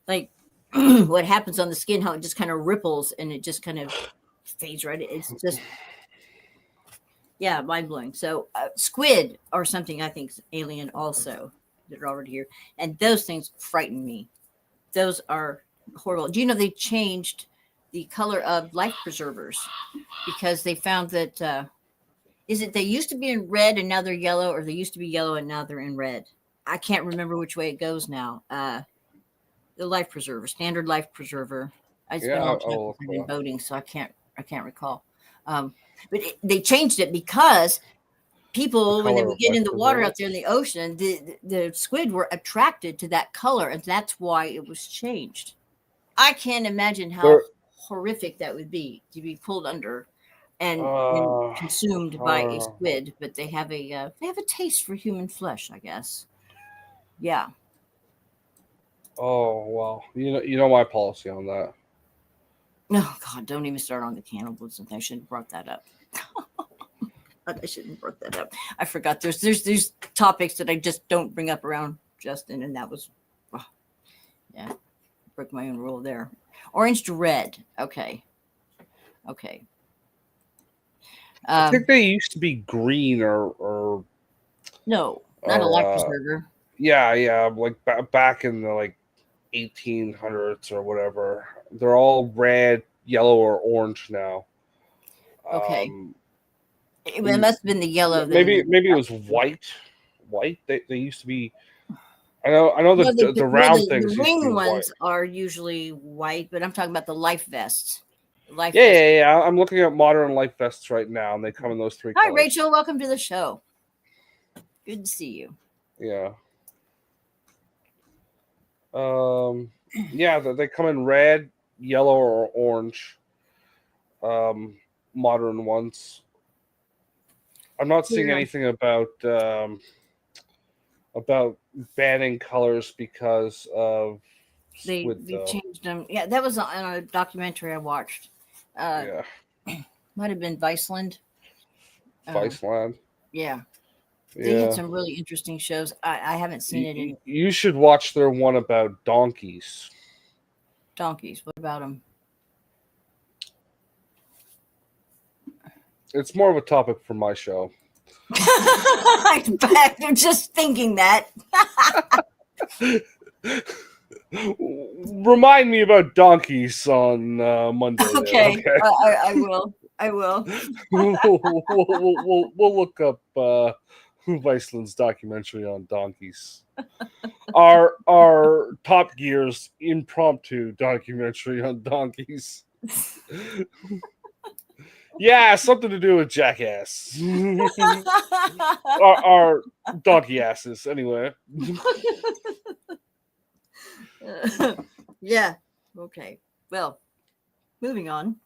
like what happens on the skin, how it just kind of ripples and it just kind of fades right. It's just, yeah, mind blowing. So squid or something, I think, is alien also, that are already here, and those things frighten me. Those are horrible. Do you know they changed the color of life preservers because they found that they used to be in red and now they're yellow, or they used to be yellow and now they're in red. I can't remember which way it goes now. The life preserver, standard life preserver. I've been boating, so I can't I can't recall. But they changed it because people, when they color would get in the reflected, water right? out there in the ocean, the squid were attracted to that color, and that's why it was changed. I can't imagine how They're horrific that would be to be pulled under and uh, consumed by a uh squid. But they have a taste for human flesh, I guess. Yeah. oh well, you know my policy on that. Oh God, don't even start on the cannibalism. I shouldn't have brought that up. I shouldn't have brought that up. I forgot. There's topics that I just don't bring up around Justin, and that was, oh, yeah, broke my own rule there. Orange to red. Okay. Okay. I think they used to be green No, not a life or preserver. yeah, like back in the like 1800s or whatever. They're all red, yellow, or orange now. Okay. Um, It must have been the yellow then. maybe it was white. White. They used to be. I know Well, the round the things used to be wing white. ones are usually white, but I'm talking about the life vests. Life Yeah, vests. yeah, yeah. I'm looking at modern life vests right now, and they come in those three Hi, colors. Rachel. Welcome to the show. Good to see you. Yeah. Yeah, they come in red, yellow, or orange. Modern ones. I'm not seeing Yeah. anything about banning colors because of squid, They though. changed them. Yeah, that was on a documentary I watched. Yeah, Might have been Viceland. Viceland. Yeah, they had Yeah, some really interesting shows. I haven't seen it in you should watch their one about donkeys. donkeys. What about them? It's more of a topic for my show. I'm back. I'm just thinking that. Remind me about donkeys on Monday. Okay, There, okay. I will. I will. We'll look up Viceland's documentary on donkeys. Our Top Gear's impromptu documentary on donkeys. Yeah, something to do with jackass. our donkey asses, anyway. Yeah. Okay. Well, moving on.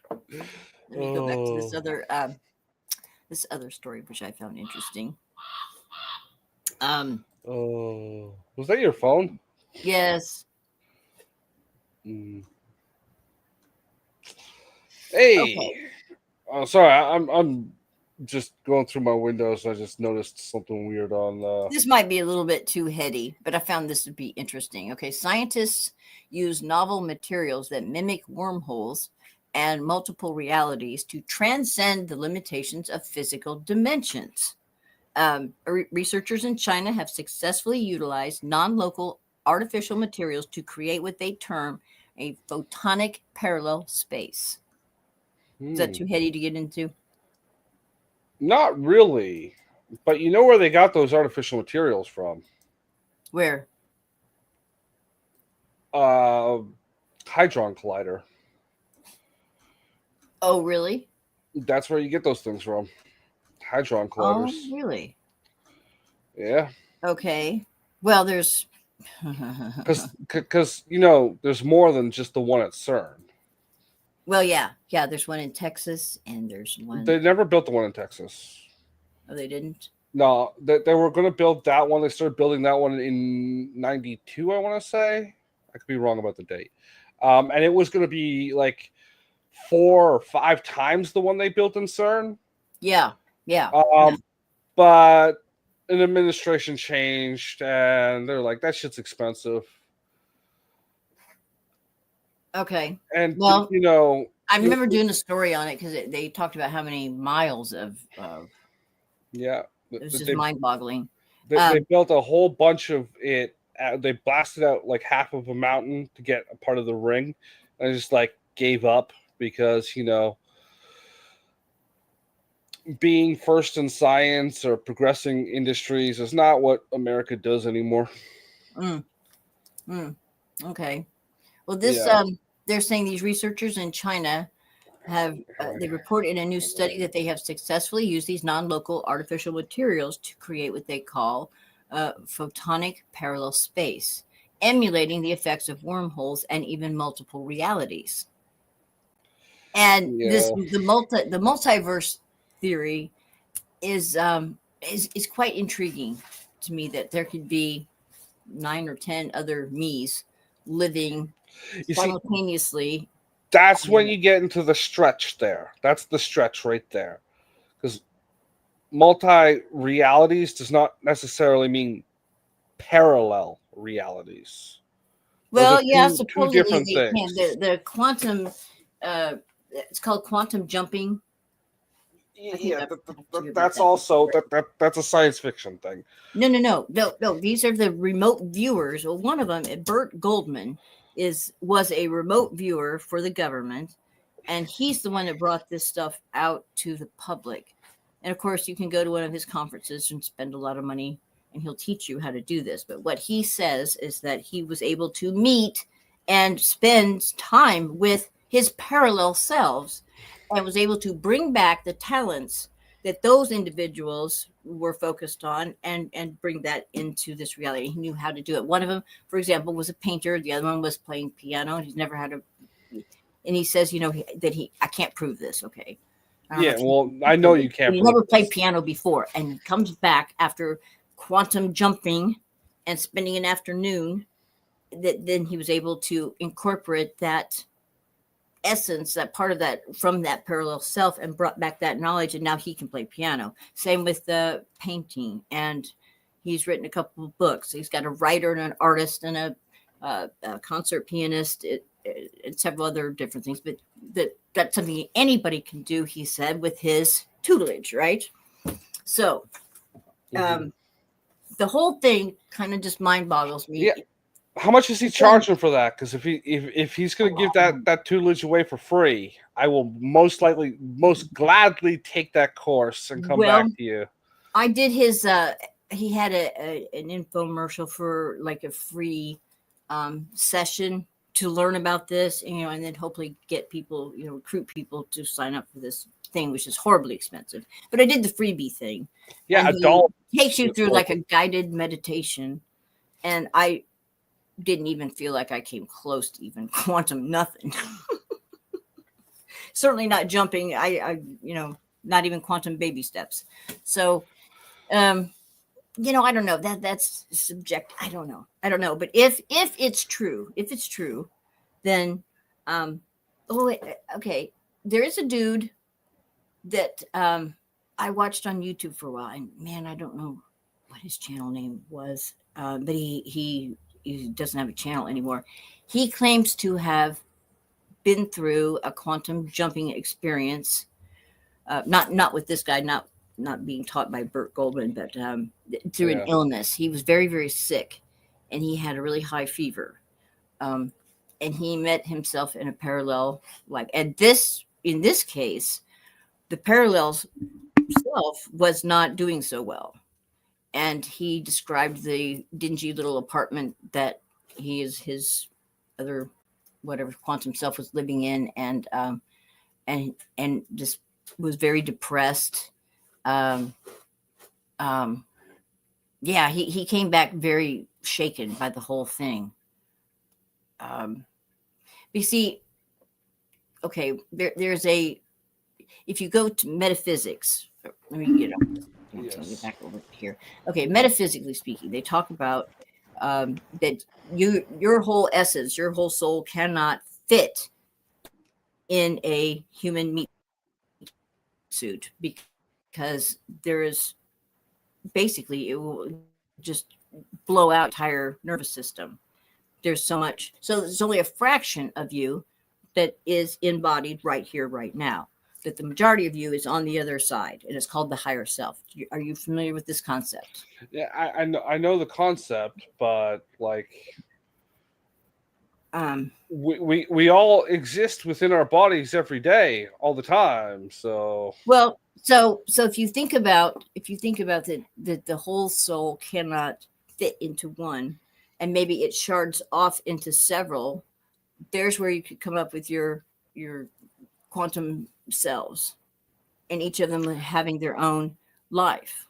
Let me go back to this other story, which I found interesting. Oh, was that your phone? Yes. Mm. Hey, Okay. sorry, I'm just going through my windows. I just noticed something weird on. This might be a little bit too heady, but I found this to be interesting. Okay, scientists use novel materials that mimic wormholes and multiple realities to transcend the limitations of physical dimensions. Researchers in China have successfully utilized non-local artificial materials to create what they term a photonic parallel space. Is that too heady to get into? Not really, but you know where they got those artificial materials from? Where? Hadron Collider. Oh, really? That's where you get those things from. Hadron Oh, colliders. really? Yeah. Okay. Well, there's Because there's more than just the one at CERN. well, yeah. There's one in Texas, and there's one. They never built the one in Texas. Oh, they didn't. No, they were going to build that one. They started building that one in '92, I want to say. I could be wrong about the date. And it was going to be like 4 or 5 times the one they built in CERN. Yeah. But an administration changed, and they're like, that shit's expensive. Okay. And Well, I you- remember doing a story on it because they talked about how many miles of. yeah, It was just mind-boggling. they built a whole bunch of it. They blasted out like half of a mountain to get a part of the ring, and just like gave up because being first in science or progressing industries is not what America does anymore. Okay. Well, this Yeah. they're saying these researchers in China have they report in a new study that they have successfully used these non-local artificial materials to create what they call photonic parallel space, emulating the effects of wormholes and even multiple realities. And this Yeah. the multiverse theory is quite intriguing to me, that there could be 9 or 10 other me's living You see, simultaneously. that's when you get into the stretch there. That's the stretch right there. Because multi realities does not necessarily mean parallel realities. Those Well, are yeah, two supposedly different they can. things. The quantum, it's called quantum jumping. I think Yeah, I've talked to you about that's that also before. that's a science fiction thing. No. These are the remote viewers. Well, one of them, Bert Goldman, was a remote viewer for the government, and he's the one that brought this stuff out to the public. And of course, you can go to one of his conferences and spend a lot of money, and he'll teach you how to do this. But what he says is that he was able to meet and spend time with his parallel selves, and was able to bring back the talents that those individuals were focused on, and bring that into this reality. He knew how to do it. One of them, for example, was a painter. The other one was playing piano. He's never had a, and he says, I can't prove this. Okay. I don't know Yeah, if well, you I know prove you it, but can't he prove never played this. piano before, and he comes back after quantum jumping and spending an afternoon. That then he was able to incorporate that essence, that part of that from that parallel self, and brought back that knowledge, and now he can play piano. Same with the painting, and he's written a couple of books. He's got a writer and an artist and a concert pianist, and several other different things. But that's something anybody can do, he said, with his tutelage, right? So Mhm. the whole thing kind of just mind boggles me. Yeah, how much is he charging for that? Because if he's going to give that tutelage away for free, I will most gladly take that course and come Well, back to you. I did his he had an infomercial for like a free session to learn about this, and then hopefully get people, recruit people to sign up for this thing, which is horribly expensive. But I did the freebie thing, Yeah, and a he dollar. takes you It's through worth like a it. guided meditation, and I didn't even feel like I came close to even quantum nothing. Certainly not jumping. Not even quantum baby steps. So I don't know, that's subject. I don't know, but if it's true, then oh wait, okay, there is a dude that I watched on YouTube for a while, and man, I don't know what his channel name was, but he doesn't have a channel anymore. He claims to have been through a quantum jumping experience, not with this guy, not being taught by Burt Goldman, but through an Yeah. illness. He was very, very sick, and he had a really high fever. Um, and he met himself in a parallel, like, and in this case, the parallel self was not doing so well. And he described the dingy little apartment that his other whatever quantum self was living in, and just was very depressed. Um, um, yeah, he came back very shaken by the whole thing. You see, okay, there's a, if you go to metaphysics, let me get up. Get Yes. back over here. Okay, metaphysically speaking, they talk about that your whole essence, your whole soul cannot fit in a human meat suit, because there is basically, it will just blow out entire nervous system. There's so much, so there's only a fraction of you that is embodied right here, right now. That the majority of you is on the other side, and it's called the higher self. Are you familiar with this concept? Yeah, I know the concept, but like Um, we all exist within our bodies every day, all the time. So well, so if you think about that the whole soul cannot fit into one, and maybe it shards off into several, there's where you could come up with your quantum selves, and each of them having their own life.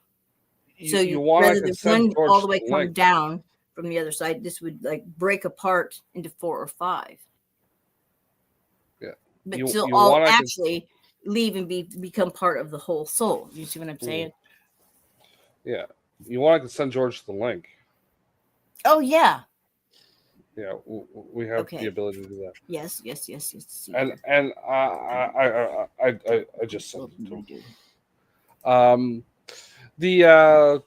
So You want, I rather can than send one George all the way the come link. down from the other side, this would like break apart into 4 or 5. Yeah. But You still you all want, I can. actually leave and become part of the whole soul. You see what I'm saying? Yeah. You want, I can send George the link. Oh yeah. Yeah, we have the Okay. ability to do that. Yes. See And here. I just sent What it I'm to gonna him. do. The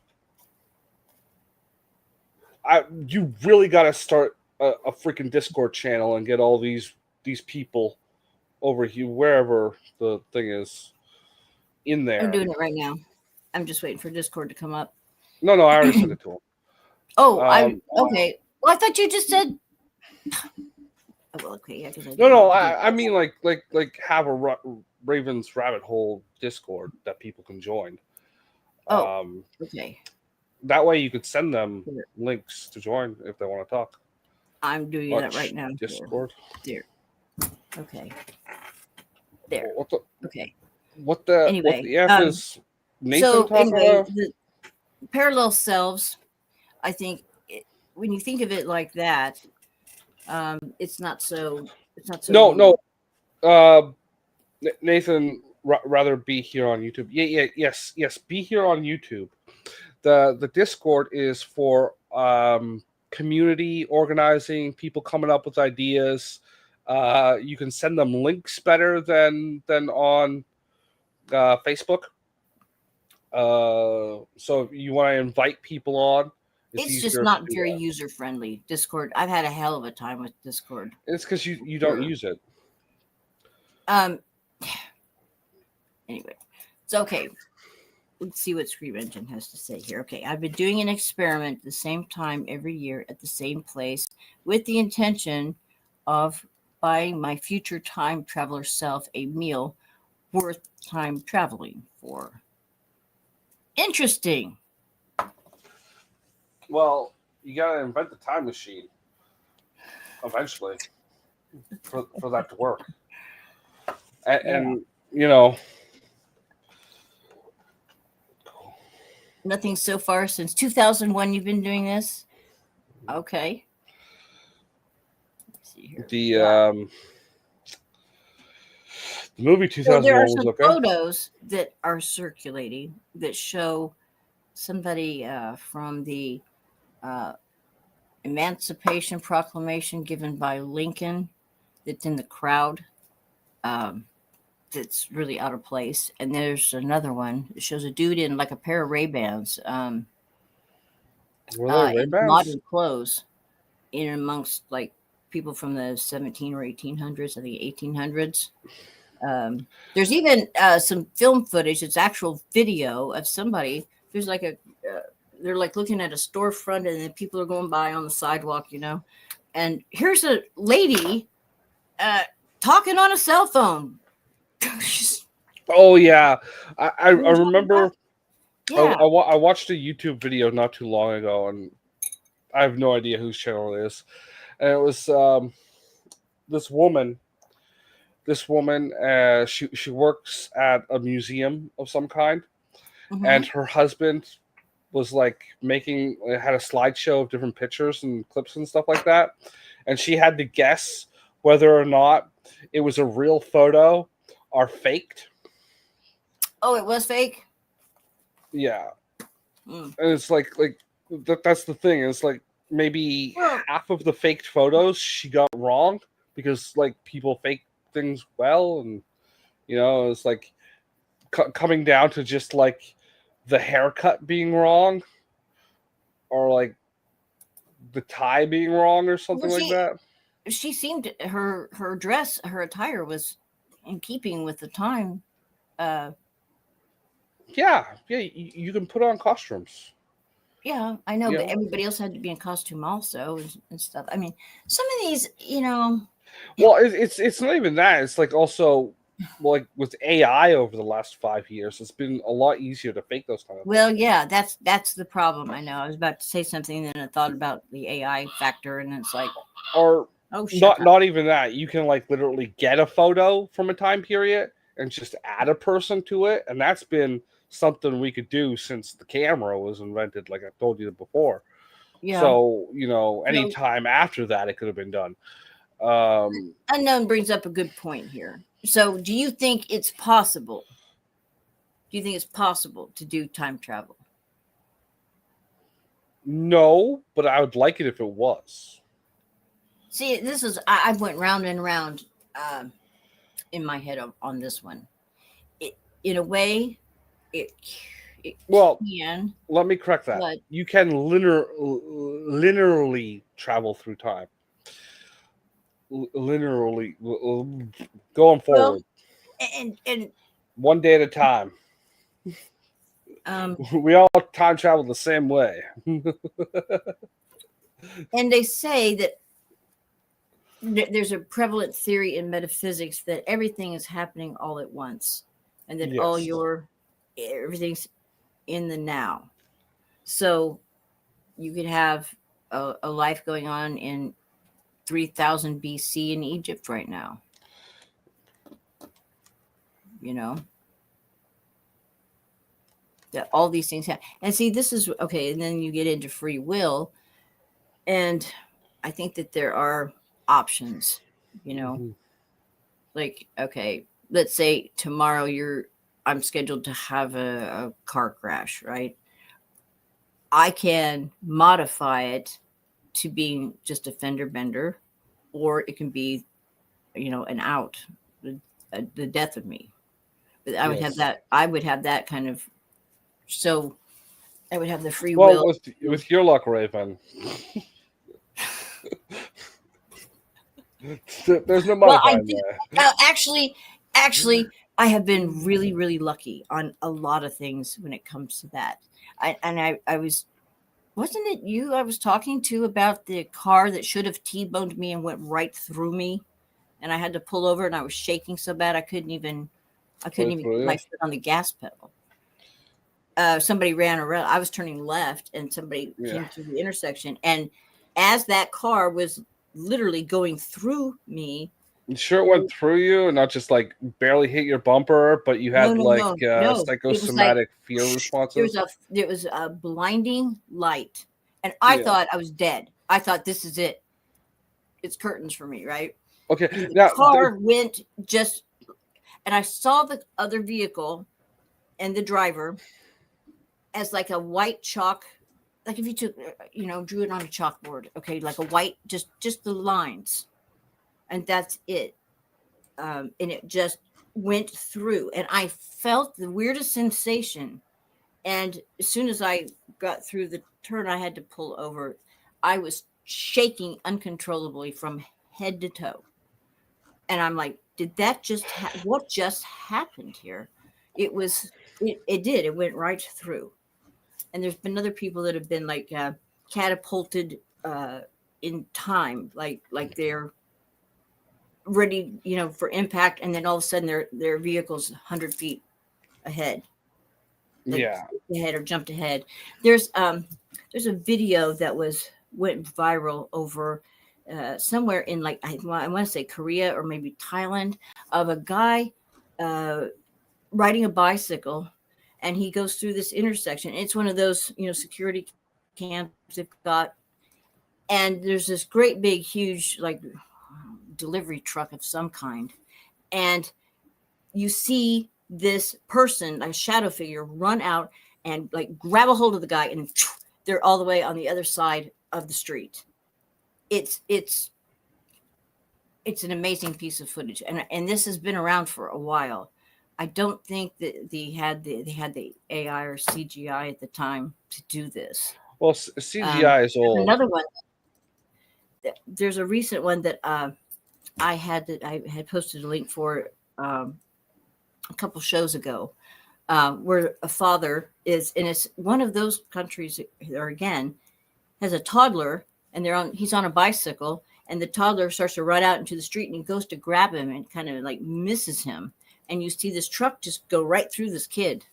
you really got to start a freaking Discord channel and get all these people over here, wherever the thing is, in I'm there. doing it right now. I'm just waiting for Discord to come up. No, I already sent it to him. Oh, I'm okay. Well, I thought you just said. Oh, well, okay, yeah, because I didn't No, have to do it. I mean like have a Ravens rabbit hole Discord that people can join. Oh, Um, okay. that way you could send them Here. links to join if they want to talk. I'm doing that right now. Discord. There. Okay. There. What the Okay. what Anyway, the F is Nathan so talking anyway, about? the parallel selves. I think when you think of it like that, it's not so. It's not so. No. Nathan rather be here on YouTube. Yes. Be here on YouTube. The Discord is for community organizing, people coming up with ideas. You can send them links better than on Facebook. So if you want to invite people on, It's just easier to not do very that. user friendly. Discord. I've had a hell of a time with Discord. It's because you don't use it. Anyway, it's okay. Let's see what Scream Engine has to say here. Okay, I've been doing an experiment at the same time every year at the same place with the intention of buying my future time traveler self a meal worth time traveling for. Interesting. Well, you gotta invent the time machine eventually for that to work. And you know, Nothing so far since 2001. You've been doing this. Okay. Let's see here. the movie So there 2001 are was some okay. photos that are circulating that show somebody from the Emancipation Proclamation given by Lincoln that's in the crowd. That's really out of place. And there's another one that shows a dude in like a pair of Ray-Bans Were they in Ray-Bans? modern clothes in amongst like people from the 17 or 1800s, I think 1800s. There's even some film footage. It's actual video of somebody. There's like they're like looking at a storefront and then people are going by on the sidewalk, and here's a lady talking on a cell phone. Oh yeah, I remember. Yeah. I watched a YouTube video not too long ago, and I have no idea whose channel it is. And it was this woman. This woman, she works at a museum of some kind, and her husband was like had a slideshow of different pictures and clips and stuff like that, and she had to guess whether or not it was a real photo or faked. Oh, it was fake? Yeah. And it's like that's the thing. It's like maybe half of the faked photos she got wrong because like people fake things well, and it's like coming down to just like the haircut being wrong or like the tie being wrong or something like that. She seemed her dress, her attire was in keeping with the time. Yeah, you can put on costumes. Yeah, I know, but everybody else had to be in costume also and stuff. I mean, some of these, Well, it's not even that. It's like also like with AI over the last 5 years, it's been a lot easier to fake those kind of things. Well, yeah, that's the problem. I know. I was about to say something, then I thought about the AI factor, and it's like, or Oh, shut up. Not even that. You can like literally get a photo from a time period and just add a person to it, and that's been something we could do since the camera was invented, like I told you before. Yeah. So, you know, any So time after that, it could have been done. Um, Unknown brings up a good point here. So, do you think it's possible? Do you think it's possible to do time travel? no, but I would like it if it was. See, this is I went round and round in my head on this one. In a way, it Well, can, let me correct that. but You can linearly travel through time. Linearly going well, forward, and one day at a time. um, We all time travel the same way. and they say that there's a prevalent theory in metaphysics that everything is happening all at once, and that all Yes. everything's in the now. So you could have a life going on in 3000 BC in Egypt right now. You know, that all these things happen. And see, this is okay. And then you get into free will, and I think that there are options. You know, Mhm. like okay, let's say tomorrow I'm scheduled to have a car crash, right? I can modify it to being just a fender bender, or it can be, an out, the death of me. But I would have Yes. that. I would have that kind of. So I would have the free Well, will. with your luck, Raven, there's no Well, I modifying did. that. Actually, I have been really, really lucky on a lot of things when it comes to that. I was, wasn't it you I was talking to about the car that should have T-boned me and went right through me, and I had to pull over, and I was shaking so bad I couldn't even Right get through my you. foot on the gas pedal. Somebody ran around. I was turning left, and somebody Yeah. came through the intersection, and as that car was literally going through me. You sure it went through you and not just like barely hit your bumper, but you had No. It was like psychosomatic fear responses? there was a blinding light, and I Yeah. thought I was dead. I thought this is it. It's curtains for me, right? Okay. And the Now, car went just, and I saw the other vehicle and the driver as like a white chalk, like if you took, drew it on a chalkboard, okay, like a white, just the lines, and that's it. And it just went through, and I felt the weirdest sensation. And as soon as I got through the turn, I had to pull over. I was shaking uncontrollably from head to toe, and I'm like, "Did that just? What just happened here?" It was. It did. It went right through. And there's been other people that have been like catapulted in time, like they're ready, for impact, and then all of a sudden their vehicle's 100 feet ahead, like yeah. ahead or jumped ahead. There's a video that went viral over somewhere in like I want to say Korea or maybe Thailand, of a guy riding a bicycle, and he goes through this intersection. It's one of those security cams they've got, and there's this great big huge like delivery truck of some kind, and you see this person, a shadow figure, run out and like grab a hold of the guy, and they're all the way on the other side of the street. It's an amazing piece of footage, and this has been around for a while. I don't think that they had the AI or CGI at the time to do this. Well, CGI is There's old. another one. There's a recent one that I had posted a link for a couple shows ago, where a father is, and it's one of those countries, or again, has a toddler, and he's on a bicycle, and the toddler starts to run out into the street, and he goes to grab him and kind of like misses him, and you see this truck just go right through this kid.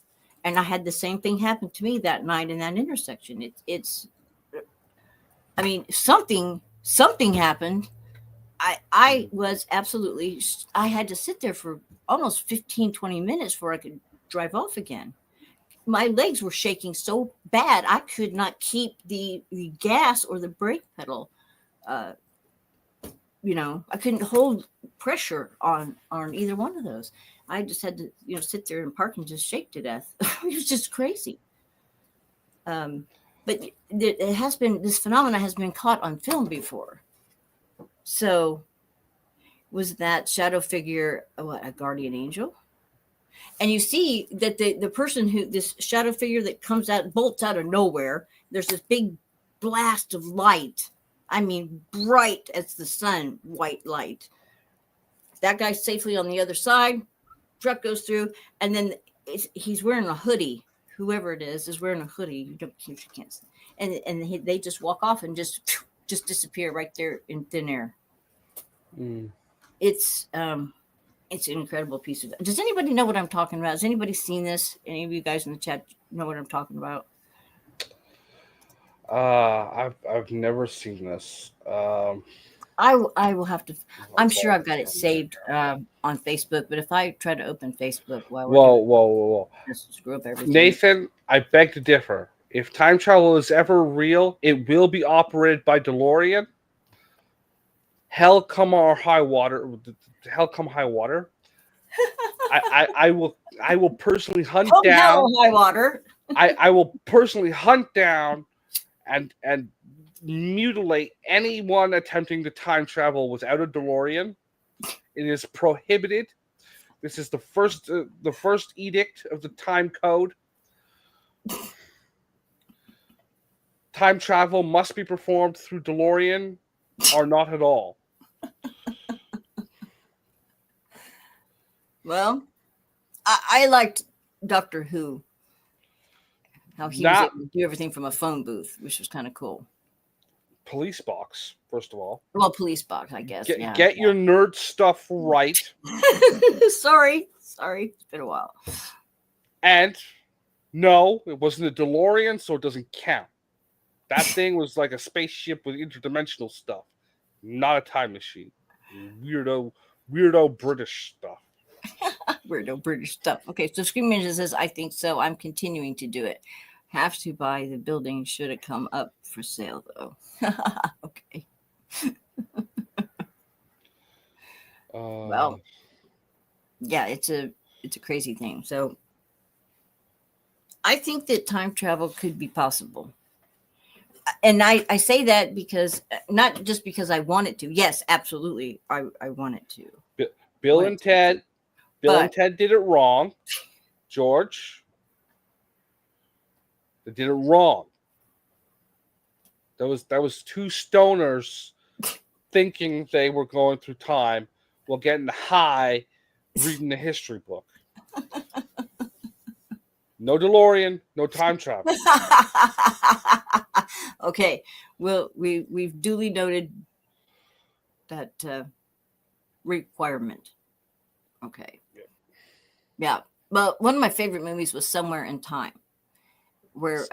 And I had the same thing happen to me that night in that intersection. It's I mean, something happened, I was absolutely, I had to sit there for almost 15, 20 minutes before I could drive off again. My legs were shaking so bad I could not keep the gas or the brake pedal. Uh, I couldn't hold pressure on either one of those. I just had to, sit there and park and just shake to death. It was just crazy. But it has been, this phenomena has been caught on film before. So was that shadow figure a guardian angel? And you see that the person who, this shadow figure that comes out, bolts out of nowhere, there's this big blast of light. I mean, bright as the sun, white light. That guy's safely on the other side. Truck goes through, and then he's wearing a hoodie. Whoever it is wearing a hoodie. You can't. And they just walk off and just disappear right there in thin air. It's an incredible piece of. Does anybody know what I'm talking about? Has anybody seen this? Any of you guys in the chat know what I'm talking about? I've never seen this. I will have to. I'm sure I've got it saved on Facebook, but if I try to open Facebook, whoa, just screw up everything. Nathan, I beg to differ. If time travel is ever real, it will be operated by DeLorean. Hell come high water. I will personally hunt down. Hell high water. I will personally hunt down and mutilate anyone attempting to time travel without a DeLorean. It is prohibited. This is the first edict of the time code. Time travel must be performed through DeLorean or not at all. Well, I liked Doctor Who. How he was able to do everything from a phone booth, which was kind of cool. Police box, first of all. Well, police box, I guess. Get your nerd stuff right. Sorry. It's been a while. And no, it wasn't a DeLorean, so it doesn't count. That thing was like a spaceship with interdimensional stuff, not a time machine. Weirdo British stuff. Weirdo British stuff. Okay, so Scream Ninja says, I think so. I'm continuing to do it. Have to buy the building. Should it come up for sale, though? Okay. Well, yeah, it's a crazy thing. So I think that time travel could be possible. And I say that because, not just because I want it to. Yes, absolutely, I want it to. Bill and Ted did it wrong. George, they did it wrong. That was two stoners thinking they were going through time while getting high, reading the history book. No DeLorean, no time travel. Okay, well, we've duly noted that requirement. Okay. Yeah. Well, one of my favorite movies was Somewhere in Time, where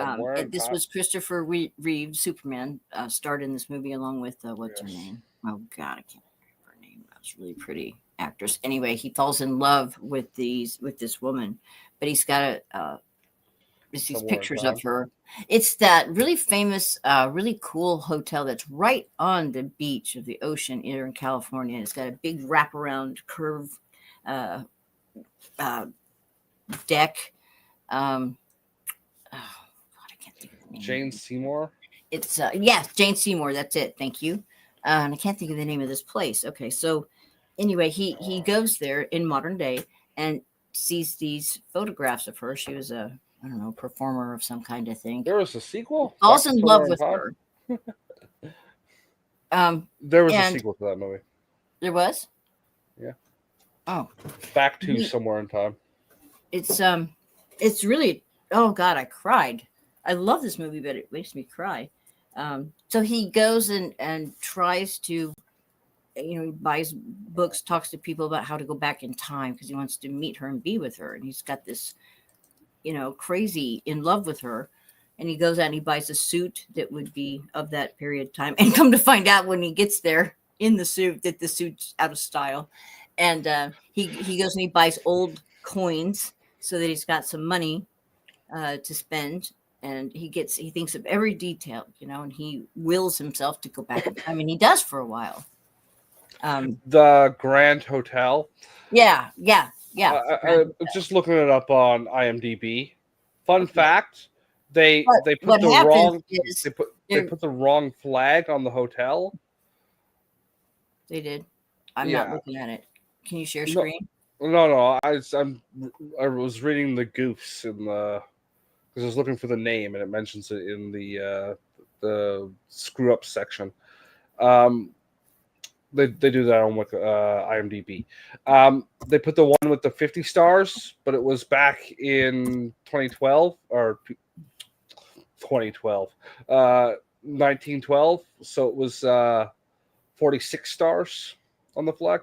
this was Christopher Reeve, Superman, starred in this movie along with what's her name? Oh God, I can't remember her name. That's really pretty actress. Anyway, he falls in love with this woman, but he's got these pictures of her. It's that really famous, really cool hotel that's right on the beach of the ocean here in California. It's got a big wraparound curve deck. Oh God, I can't think of the name. Jane Seymour. It's yes, Jane Seymour. That's it. Thank you. And I can't think of the name of this place. Okay, so anyway, he goes there in modern day and sees these photographs of her. She was a performer of some kind of thing. There was a sequel. Falls in love with her. There was a sequel to that movie. There was? Yeah. Oh. Back to Somewhere in Time. It's really, oh God, I cried. I love this movie, but it makes me cry. So he goes and tries to, he buys books, talks to people about how to go back in time because he wants to meet her and be with her. And he's got this, crazy in love with her. And he goes out and he buys a suit that would be of that period of time. And come to find out when he gets there, in the suit that the suit's out of style, and he goes and he buys old coins so that he's got some money to spend, and he thinks of every detail, and he wills himself to go back in time, and he does for a while. The Grand Hotel. Yeah. I'm just looking it up on IMDb. Fun fact: they put they put the wrong flag on the hotel. They did. I'm not looking at it. Can you share screen? No. I was reading the goofs in the because I was looking for the name and it mentions it in the screw up section. They do that on IMDb. They put the one with the 50 stars, but it was back in 2012 or 2012, 1912. So it was 46 stars on the flag.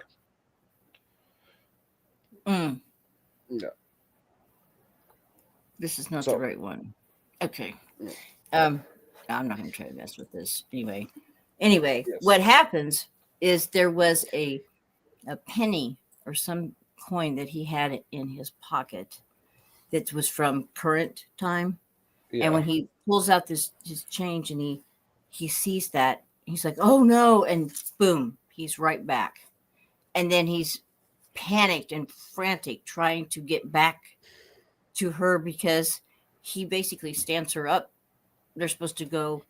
Yeah. This is not the right one. Okay. I'm not going to try to mess with this anyway. Yes. What happens is there was a penny or some coin that he had in his pocket that was from current time. Yeah. And when he pulls out his change and he sees that, he's like, oh no, and boom, he's right back. And then he's panicked and frantic trying to get back to her because he basically stands her up. They're supposed to go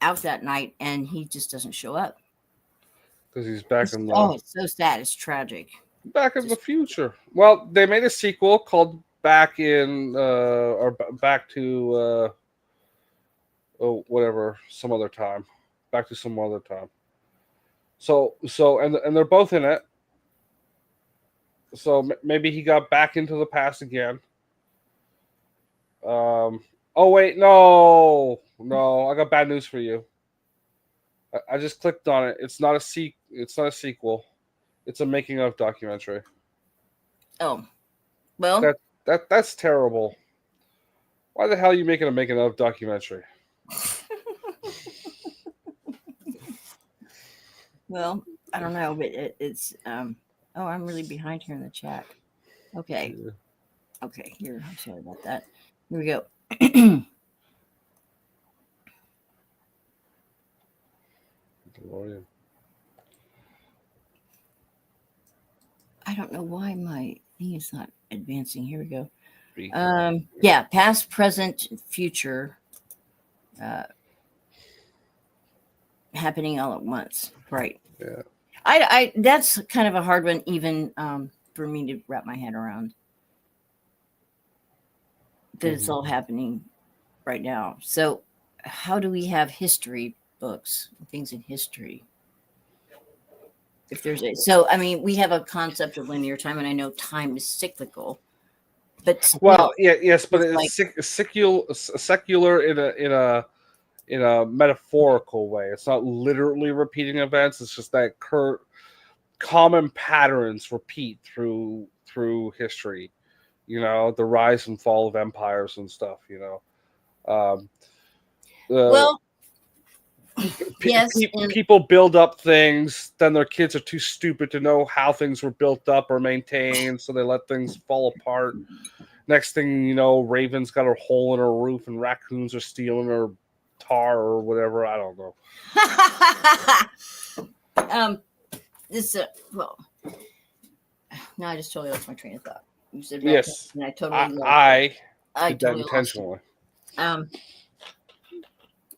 out that night and he just doesn't show up. Because he's back in the... Oh, it's so sad. It's tragic. Back in the future. Well, they made a sequel called Back in... or Back to... whatever. Some other time. Back to some other time. So and they're both in it. So maybe he got back into the past again. Oh, wait. No. I got bad news for you. I just clicked on it. It's not a sequel. It's a making of documentary. Oh, well, that's terrible. Why the hell are you making a making of documentary? Well, I don't know, but it's oh, I'm really behind here in the chat. Okay. Yeah. Okay, here. I'm sorry about that. Here we go. DeLorean. I don't know why my thing is not advancing. Here we go. Yeah, past, present, future, happening all at once. Right. Yeah. I that's kind of a hard one, even for me to wrap my head around. That it's all happening right now. So, how do we have history books, things in history? If there's I mean, we have a concept of linear time, and I know time is cyclical, but still, yes, but it's secular in a metaphorical way. It's not literally repeating events. It's just that common patterns repeat through history. The rise and fall of empires and stuff. Well. People build up things, then their kids are too stupid to know how things were built up or maintained, so they let things fall apart. Next thing you know, Raven's got a hole in her roof and raccoons are stealing her tar or whatever. I don't know. Well, no, I just totally lost my train of thought. You said yes, and I totally I did that intentionally.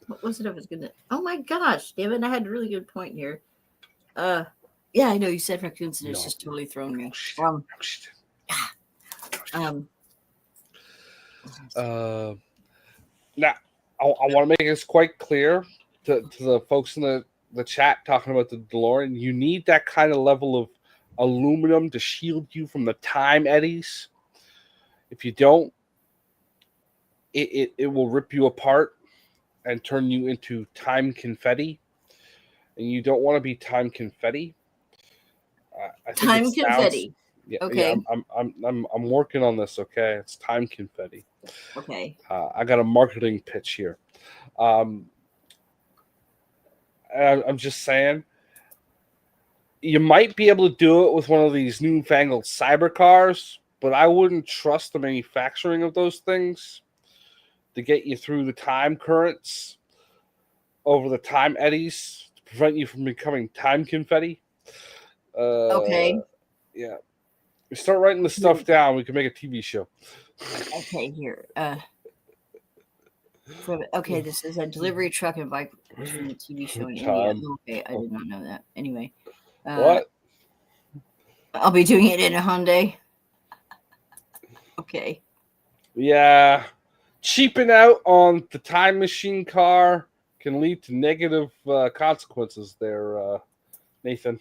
What was it I was gonna? Oh my gosh, David! I had a really good point here. Yeah, I know you said raccoons, and it's just totally thrown me. Now, I want to make this quite clear to the folks in the chat talking about the DeLorean. You need that kind of level of aluminum to shield you from the time eddies. If you don't, it will rip you apart and turn you into time confetti, and you don't want to be time confetti. I think time confetti. Yeah, okay. Yeah, I'm working on this. Okay, it's time confetti. Okay. I got a marketing pitch here. I'm just saying, You might be able to do it with one of these newfangled cyber cars, but I wouldn't trust the manufacturing of those things to get you through the time currents over the time eddies to prevent you from becoming time confetti. Okay. Yeah. We start writing the stuff down, we can make a TV show. Okay, here. Okay, this is a delivery truck and bike from the TV show in India. Okay, I did not know that. Anyway. What? I'll be doing it in a Hyundai. Okay. Yeah. Cheaping out on the time machine car can lead to negative consequences there, Nathan.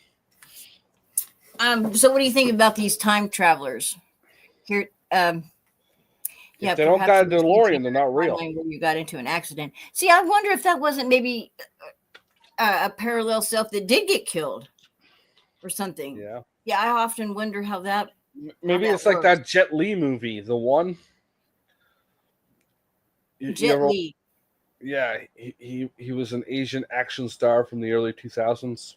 So what do you think about these time travelers? Here, If they don't got a DeLorean, they're not real. Where you got into an accident. See, I wonder if that wasn't maybe a parallel self that did get killed or something. Yeah. Yeah, I often wonder how that. Maybe it's like that Jet Li movie, the one. Jet Li. Yeah, he was an Asian action star from the early 2000s.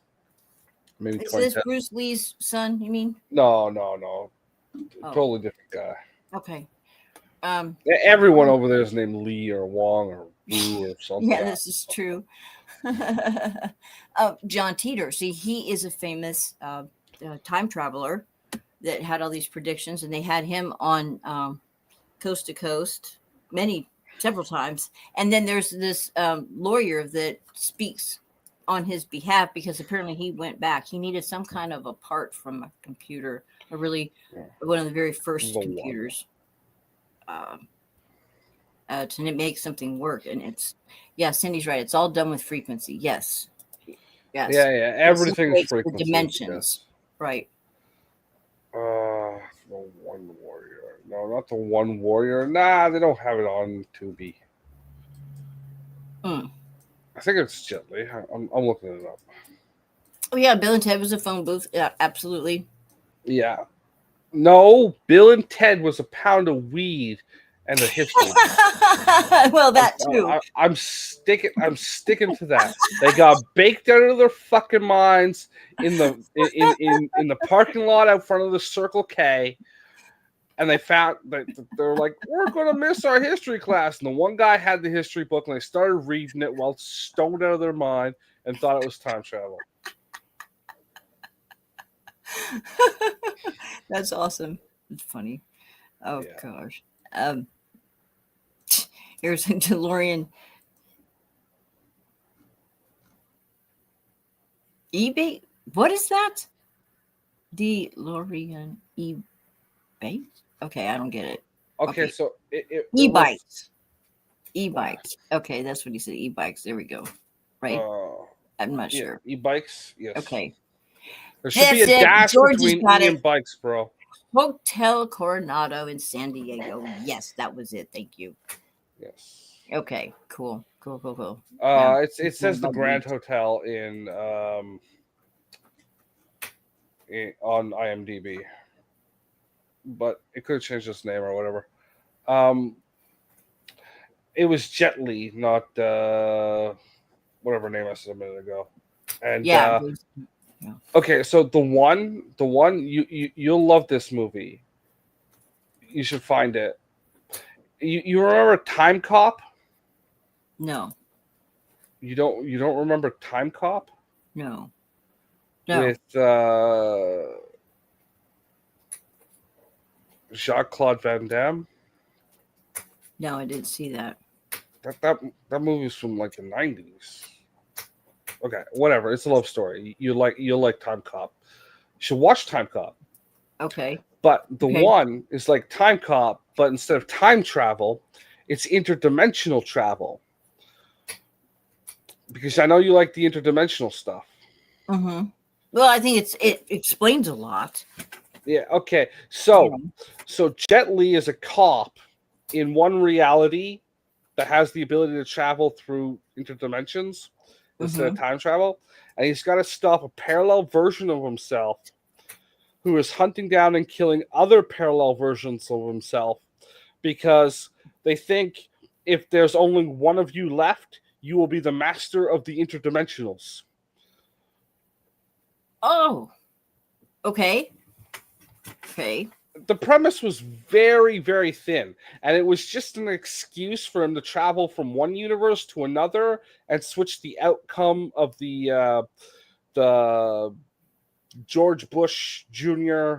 Maybe is this Bruce Lee's son, you mean? No. Totally different guy. Okay. Everyone over there is named Lee or Wong or Wu or something. Yeah, this is true. John Titor. See, he is a famous time traveler that had all these predictions, and they had him on Coast to Coast several times. And then there's this lawyer that speaks on his behalf because apparently he went back. He needed some kind of a part from a computer, one of the very first computers. To make something work, and Cindy's right. It's all done with frequency. Yes. Yeah. Everything's frequency. The dimensions, right? The One Warrior. No, not the One Warrior. Nah, they don't have it on Tubi. I think it's Jet Li. I'm looking it up. Oh yeah, Bill and Ted was a phone booth. Yeah, absolutely. Yeah. No, Bill and Ted was a pound of weed and a history. Well, that too. I'm sticking to that. They got baked out of their fucking minds in the parking lot out front of the Circle K, and they found that they're like, we're gonna miss our history class. And the one guy had the history book, and they started reading it while stoned out of their mind and thought it was time travel. That's awesome. It's funny. Oh yeah. Gosh. Here's a DeLorean. eBay? What is that? DeLorean eBay? Okay, I don't get it. Okay. So e-bikes. E-bikes. Okay, that's what he said. E-bikes. There we go. Right. I'm not sure. E-bikes. Yes. Okay. There should be a dash between E and bikes, bro. Hotel Coronado in San Diego. Yes, that was it. Thank you. Yes. Okay. Cool. It says the Grand Hotel on IMDb, but it could have changed its name or whatever. It was Jet Li, not whatever name I said a minute ago. And yeah. Okay, so the one you'll love this movie. You should find it. You remember Time Cop? No. You don't remember Time Cop? No. With Jacques-Claude Van Damme? No, I didn't see that. That movie's from like the 90s. Okay, whatever. It's a love story. You'll like Time Cop. You should watch Time Cop. Okay. But the one is like Time Cop, but instead of time travel, it's interdimensional travel. Because I know you like the interdimensional stuff. Mm-hmm. Well, I think it explains a lot. Yeah. Okay. So Jet Li is a cop in one reality that has the ability to travel through interdimensions instead of time travel, and he's got to stop a parallel version of himself who is hunting down and killing other parallel versions of himself because they think if there's only one of you left, you will be the master of the interdimensionals. Oh, Okay. Okay. The premise was very, very thin, and it was just an excuse for him to travel from one universe to another and switch the outcome of the George Bush Jr.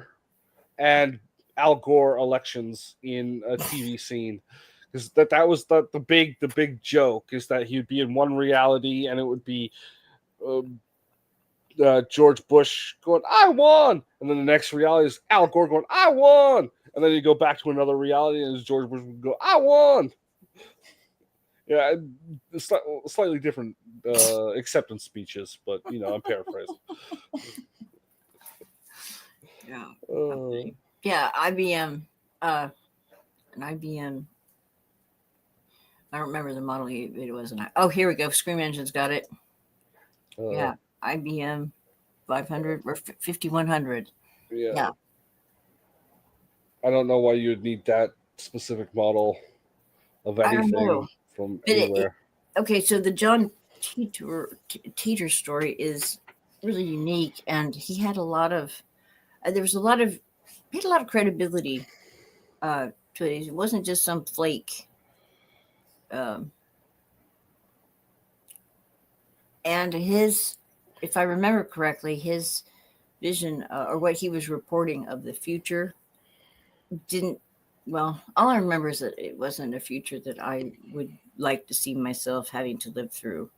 and Al Gore elections in a TV scene. Because that was the big joke, is that he'd be in one reality and it would be George Bush going, "I won," and then the next reality is Al Gore going, "I won," and then you go back to another reality and George Bush would go, "I won." Yeah, slightly different acceptance speeches, but I'm paraphrasing. Yeah. Okay. Yeah, IBM. An IBM. I don't remember the model it was. Oh, here we go. Scream Engine's got it. Yeah, IBM 500 or 5100. Yeah. I don't know why you'd need that specific model of anything from anywhere. Okay, so the John Teeter story is really unique, and he had a lot of credibility to it. It wasn't just some flake. And if I remember correctly, his vision or what he was reporting of the future all I remember is that it wasn't a future that I would like to see myself having to live through.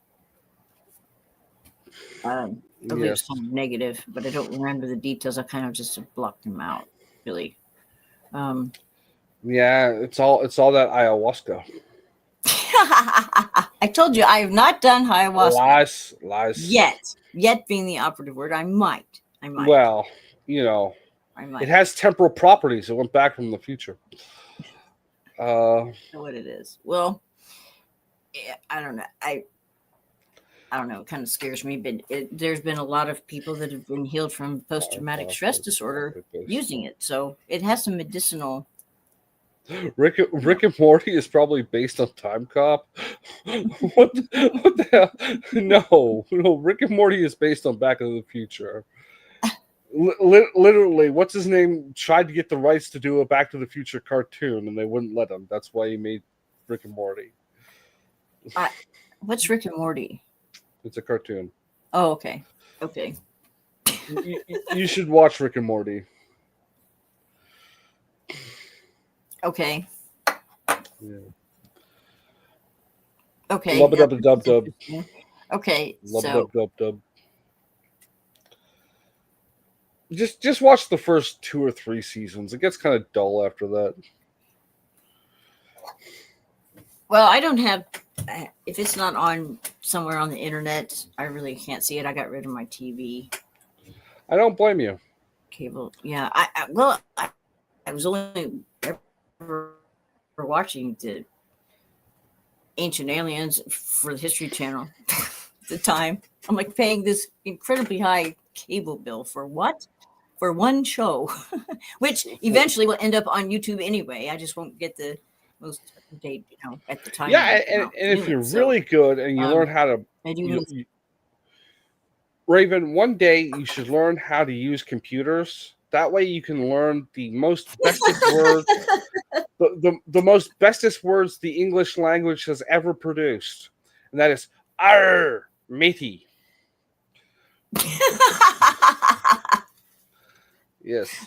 It was kind of negative, but I don't remember the details. I kind of just blocked them out, really. Yeah, it's all that ayahuasca. I told you I have not done ayahuasca. Lies. Yet being the operative word. I might. Well, I might. It has temporal properties. It went back from the future. I don't know what it is. Well, I don't know. I don't know. It kind of scares me, but there's been a lot of people that have been healed from post-traumatic stress disorder using it. So it has some medicinal. Rick and Morty is probably based on Time Cop. What the hell? No. Rick and Morty is based on Back to the Future. Literally, what's his name tried to get the rights to do a Back to the Future cartoon, and they wouldn't let him. That's why he made Rick and Morty. What's Rick and Morty? It's a cartoon. Oh, okay. You should watch Rick and Morty. Okay. Yeah. Okay. Lub dub dub dub. Okay. Lub dub dub. Just watch the first 2 or 3 seasons. It gets kind of dull after that. Well, I don't have. If it's not on somewhere on the internet, I really can't see it. I got rid of my TV. I don't blame you. Cable. Yeah. I was only ever watching the Ancient Aliens for the History Channel at the time. I'm like paying this incredibly high cable bill for what? For one show, which eventually will end up on YouTube anyway. I just won't get the most up to date, at the time. Yeah, and if you're really good and you learn how to, Raven, one day you should learn how to use computers. That way you can learn the most bestest words, the most bestest words the English language has ever produced, and that is "arr, matey." Yes.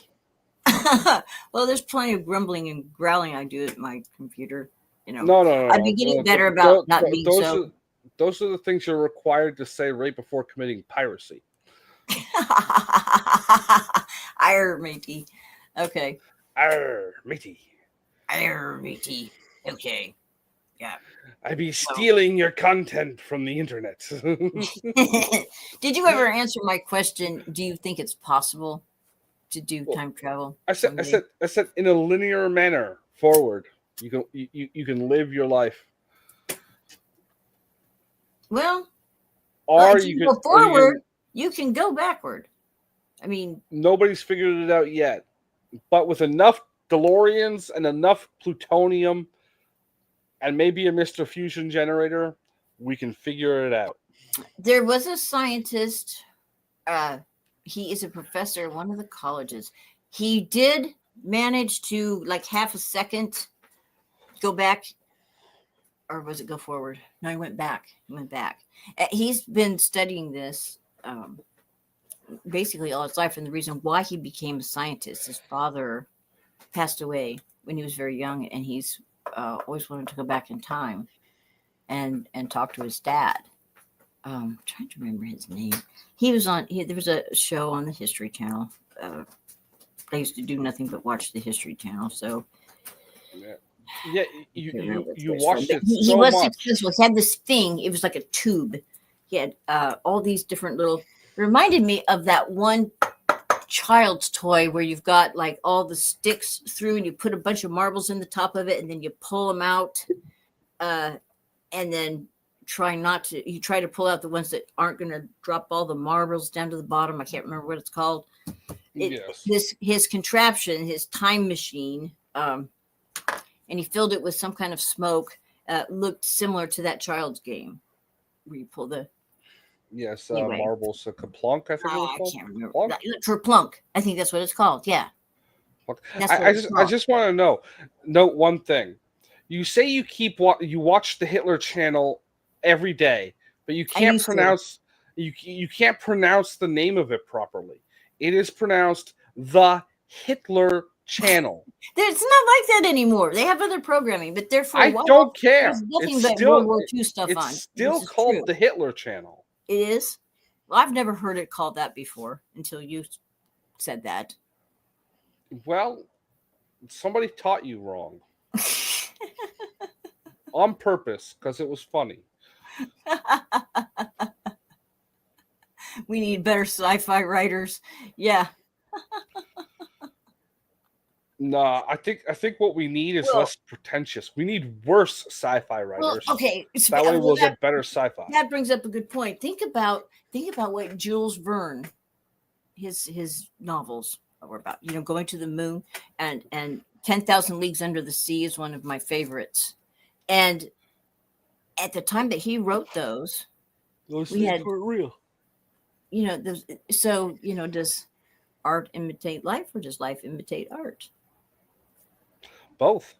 Well, there's plenty of grumbling and growling I do at my computer. No. I'd be getting better about not being so. Those are the things you're required to say right before committing piracy. Arr, matey. Okay. Arr, matey. Arr, matey. Okay. Yeah. I'd be stealing your content from the internet. Did you ever answer my question? Do you think it's possible to do time travel? I said in a linear manner forward. You can live your life. Well, or if you go forward, you can go backward. I mean, nobody's figured it out yet, but with enough DeLoreans and enough plutonium and maybe a Mr. Fusion generator, we can figure it out. There was a scientist he is a professor at one of the colleges. He did manage to, like, half a second go back, or was it go forward? No, he went back. He's been studying this basically all his life, and the reason why he became a scientist, his father passed away when he was very young, and he's always wanted to go back in time and talk to his dad. I'm trying to remember his name. He was on. There was a show on the History Channel. I used to do nothing but watch the History Channel. So yeah, you watched it. He was successful. He had this thing. It was like a tube. He had all these different little. It reminded me of that one child's toy where you've got like all the sticks through, and you put a bunch of marbles in the top of it, and then you pull them out, and then try to pull out the ones that aren't going to drop all the marbles down to the bottom. I can't remember what it's called. His contraption, his time machine, and he filled it with some kind of smoke, looked similar to that child's game where you pull the marbles, a Kaplunk, I think it was called. I can't remember. Kerplunk, I think that's what it's called. Yeah. I just want to note one thing. You say you watch the Hitler Channel every day, but you can't pronounce you can't pronounce the name of it properly. It is pronounced the Hitler Channel. It's not like that anymore. They have other programming, but for a while, don't care. There's nothing but World War II stuff on. It's still called the Hitler Channel. It is? Well, I've never heard it called that before until you said that. Well, somebody taught you wrong. On purpose, because it was funny. We need better sci-fi writers. Yeah. Nah, I think what we need is less pretentious. We need worse sci-fi writers. Well, okay, that way we'll get better sci-fi. That brings up a good point. Think about what Jules Verne, his novels were about. Going to the moon, and 10,000 Leagues Under the Sea is one of my favorites. And at the time that he wrote those we had real. Does art imitate life, or does life imitate art? Both.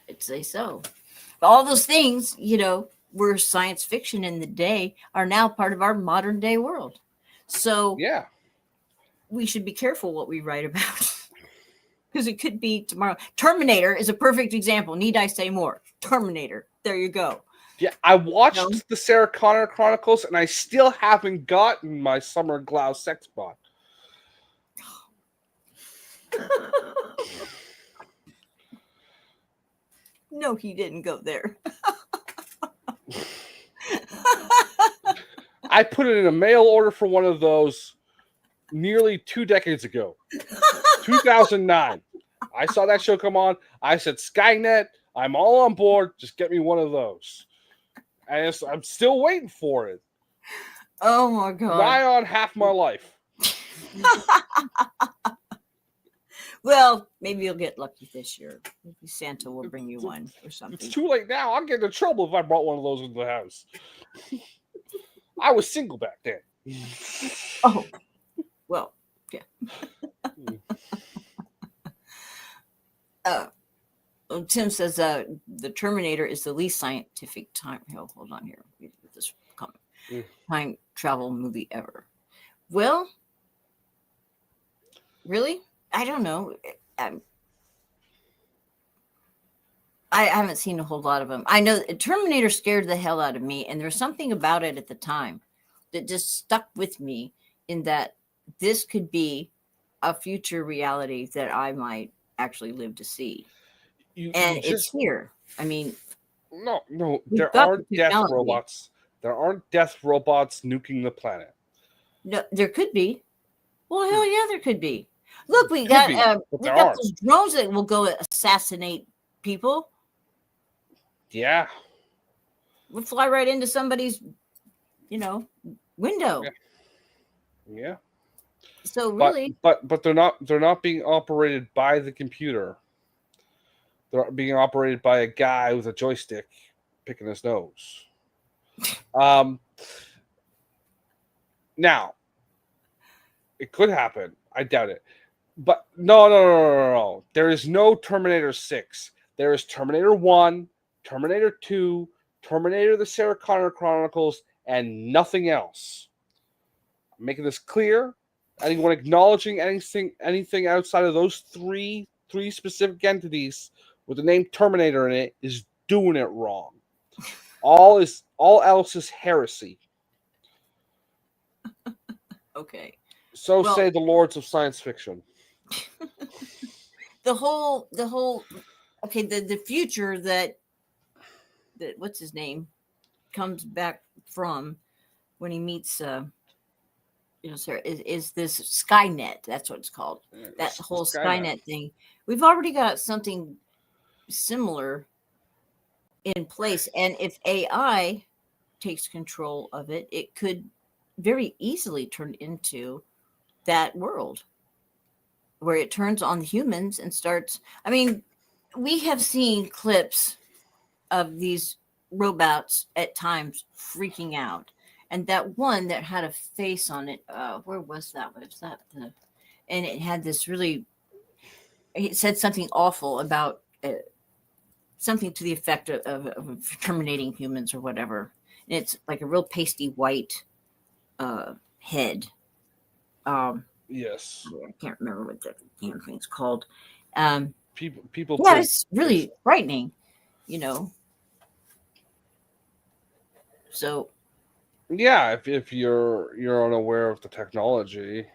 I'd say so. All those things, were science fiction in the day, are now part of our modern day world. So yeah, we should be careful what we write about, because it could be tomorrow. Terminator is a perfect example. Need I say more? Terminator. There you go. Yeah, I watched the Sarah Connor Chronicles, and I still haven't gotten my Summer Glau sex bot. No, he didn't go there. I put it in a mail order for one of those nearly 2 decades ago. 2009. I saw that show come on. I said, Skynet, I'm all on board. Just get me one of those. And I'm still waiting for it. Oh, my God. Nigh on half my life. Well, maybe you'll get lucky this year. Maybe Santa will bring you one or something. It's too late now. I'll get in trouble if I brought one of those into the house. I was single back then. Oh, well, yeah. Tim says the Terminator is the least scientific time. Oh, hold on here. This comment. Time travel movie ever. Well, really? I don't know. I haven't seen a whole lot of them. I know Terminator scared the hell out of me, and there was something about it at the time that just stuck with me, in that this could be a future reality that I might actually live to see. It's here. I mean, no, there aren't death robots. There aren't death robots nuking the planet. No, there could be. Well, hell yeah, there could be. Look, we got those drones that will go assassinate people. Yeah. We'll fly right into somebody's, window. Yeah. So really, but they're not being operated by the computer. They're being operated by a guy with a joystick picking his nose. Now, It could happen. I doubt it. But no. There is no Terminator 6. There is Terminator 1, Terminator 2, Terminator the Sarah Connor Chronicles, and nothing else. I'm making this clear. Anyone acknowledging anything outside of those three specific entities with the name Terminator in it is doing it wrong. All else is heresy. Okay. So Well- say the lords of science fiction. The whole okay, the future that what's his name comes back from when he meets sir, is this Skynet. That's what it's called. That whole Skynet thing. We've already got something similar in place, and if AI takes control of it, it could very easily turn into that world where it turns on humans and starts. I mean, we have seen clips of these robots at times freaking out, and that one that had a face on it, where was that? Was that the? And it had this really. It said something awful about something to the effect of terminating humans or whatever. And it's like a real pasty white head. Yes. I can't remember what the damn thing's called. People. Yeah, it's really frightening, So Yeah, if you're unaware of the technology,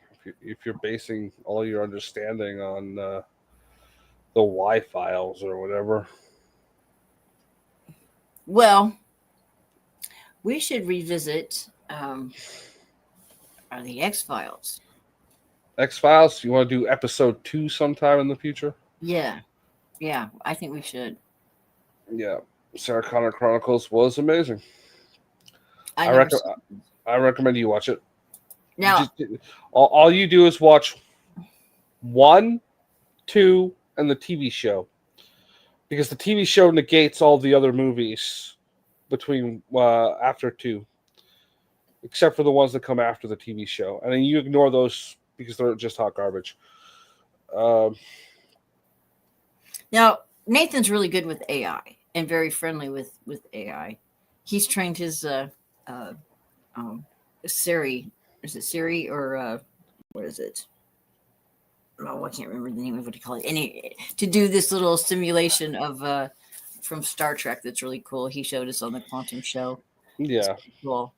if you're basing all your understanding on the Y files or whatever. Well, we should revisit the X-Files. X-Files, you want to do episode 2 sometime in the future? Yeah, I think we should. Yeah, Sarah Connor Chronicles was amazing. I recommend you watch it. Now, all you do is watch 1, 2, and the TV show, because the TV show negates all the other movies between after 2, except for the ones that come after the TV show, and then you ignore those because they're just hot garbage. Now, Nathan's really good with AI and very friendly with AI. He's trained his Siri. Is it Siri or what is it? Oh, I can't remember the name of what you call it. To do this little simulation of from Star Trek that's really cool. He showed us on the Quantum Show. Yeah. Cool.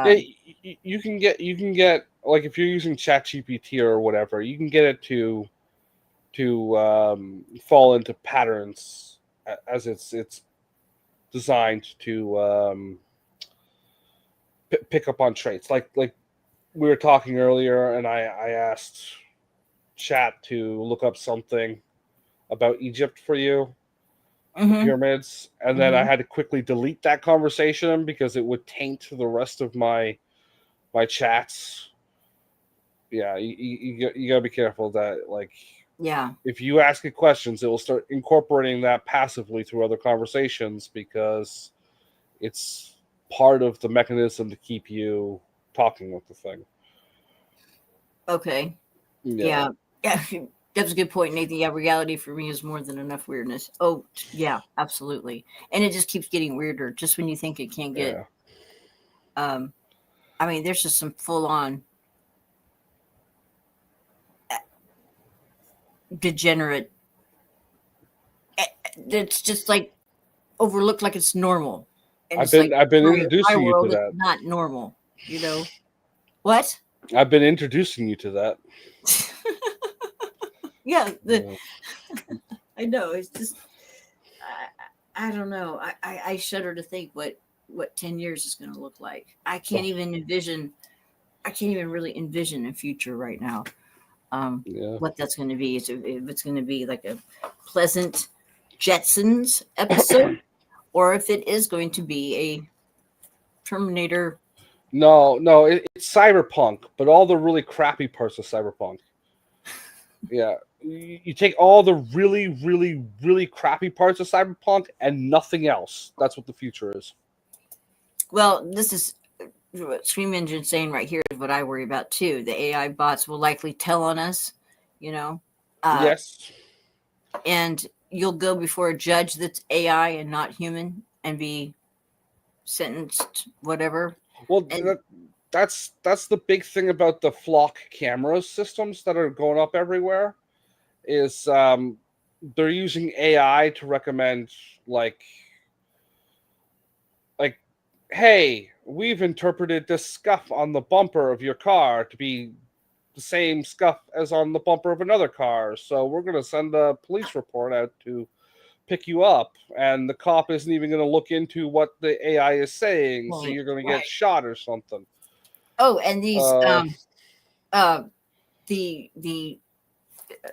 You can get like, if you're using ChatGPT or whatever, you can get it to fall into patterns as it's designed to pick up on traits. Like we were talking earlier, and I asked Chat to look up something about Egypt for you, the pyramids, and then I had to quickly delete that conversation because it would taint the rest of my chats. Yeah, you gotta be careful that, like, if you ask it questions, it will start incorporating that passively through other conversations, because it's part of the mechanism to keep you talking with the thing. Okay. Yeah. That's a good point, Nathan. Yeah, reality for me is more than enough weirdness. Oh, yeah, absolutely. And it just keeps getting weirder just when you think it can't get. I mean, there's just some full-on degenerate. It's just like overlooked like it's normal. And I've been introducing you to that. Not normal, What? I've been introducing you to that. Yeah, I know. It's just, I don't know. I shudder to think what 10 years is going to look like. I can't even really envision a future right now. What that's going to be. If it's going to be like a pleasant Jetsons episode, or if it is going to be a Terminator. No, it's cyberpunk, but all the really crappy parts of cyberpunk. Yeah, you take all the really, really, really crappy parts of cyberpunk and nothing else. That's what the future is. Well, this is what Scream Engine saying right here is what I worry about too. The AI bots will likely tell on us, you know, Yes. and you'll go before a judge that's AI and not human and be sentenced, whatever. Well, And that's the big thing about the flock camera systems that are going up everywhere. Is they're using AI to recommend like, hey, we've interpreted this scuff on the bumper of your car to be the same scuff as on the bumper of another car. So we're going to send a police report out to pick you up. And the cop isn't even going to look into what the AI is saying. So you're going to get shot or something. Oh, and these the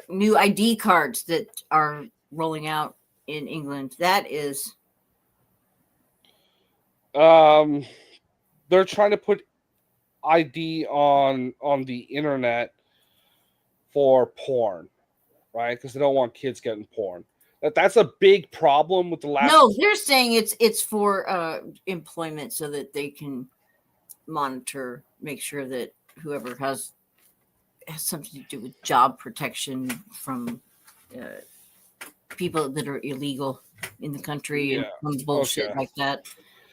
new ID cards that are rolling out in England, that is they're trying to put ID on the internet for porn, right? Because they don't want kids getting porn. That's a big problem with the last. no, they're saying it's for employment so that they can monitor, make sure that whoever has something to do with job protection from people that are illegal in the country and some bullshit like that.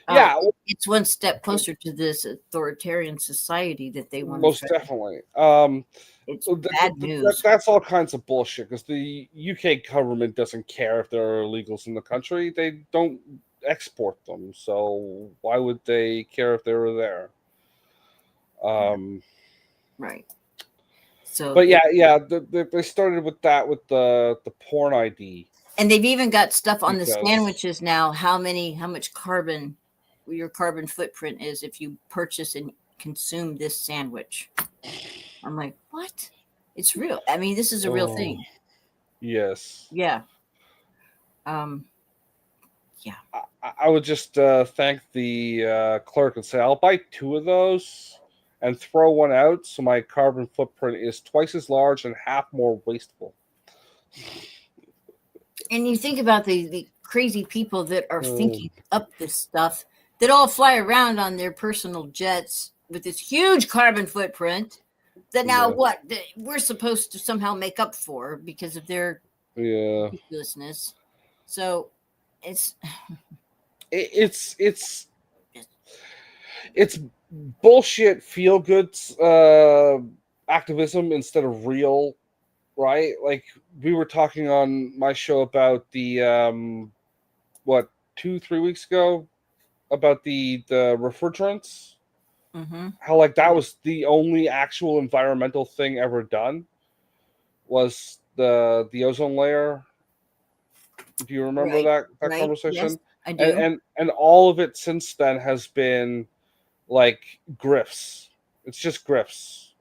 Yeah, it's one step closer to this authoritarian society that they want. Most definitely. It's bad news. That's all kinds of bullshit because the UK government doesn't care if there are illegals in the country. They don't export them, so why would they care if they were there? Right. So, but yeah, they started with that with the porn ID, and they've even got stuff on the sandwiches now. How much carbon your carbon footprint is if you purchase and consume this sandwich. I'm like, what? It's real. I mean, this is a real thing. Yes. Yeah. Yeah. I would just thank the clerk and say, I'll buy 2 of those and throw one out so my carbon footprint is twice as large and half more wasteful. And you think about the crazy people that are thinking up this stuff that all fly around on their personal jets with this huge carbon footprint that now what we're supposed to somehow make up for because of their ridiculousness. So it's bullshit feel good activism instead of real, right? Like we were talking on my show about the 2-3 weeks ago about the refrigerants. How like that was the only actual environmental thing ever done was the ozone layer. Do you remember that conversation? Yes, I do. And all of it since then has been like grifts. It's just grifts,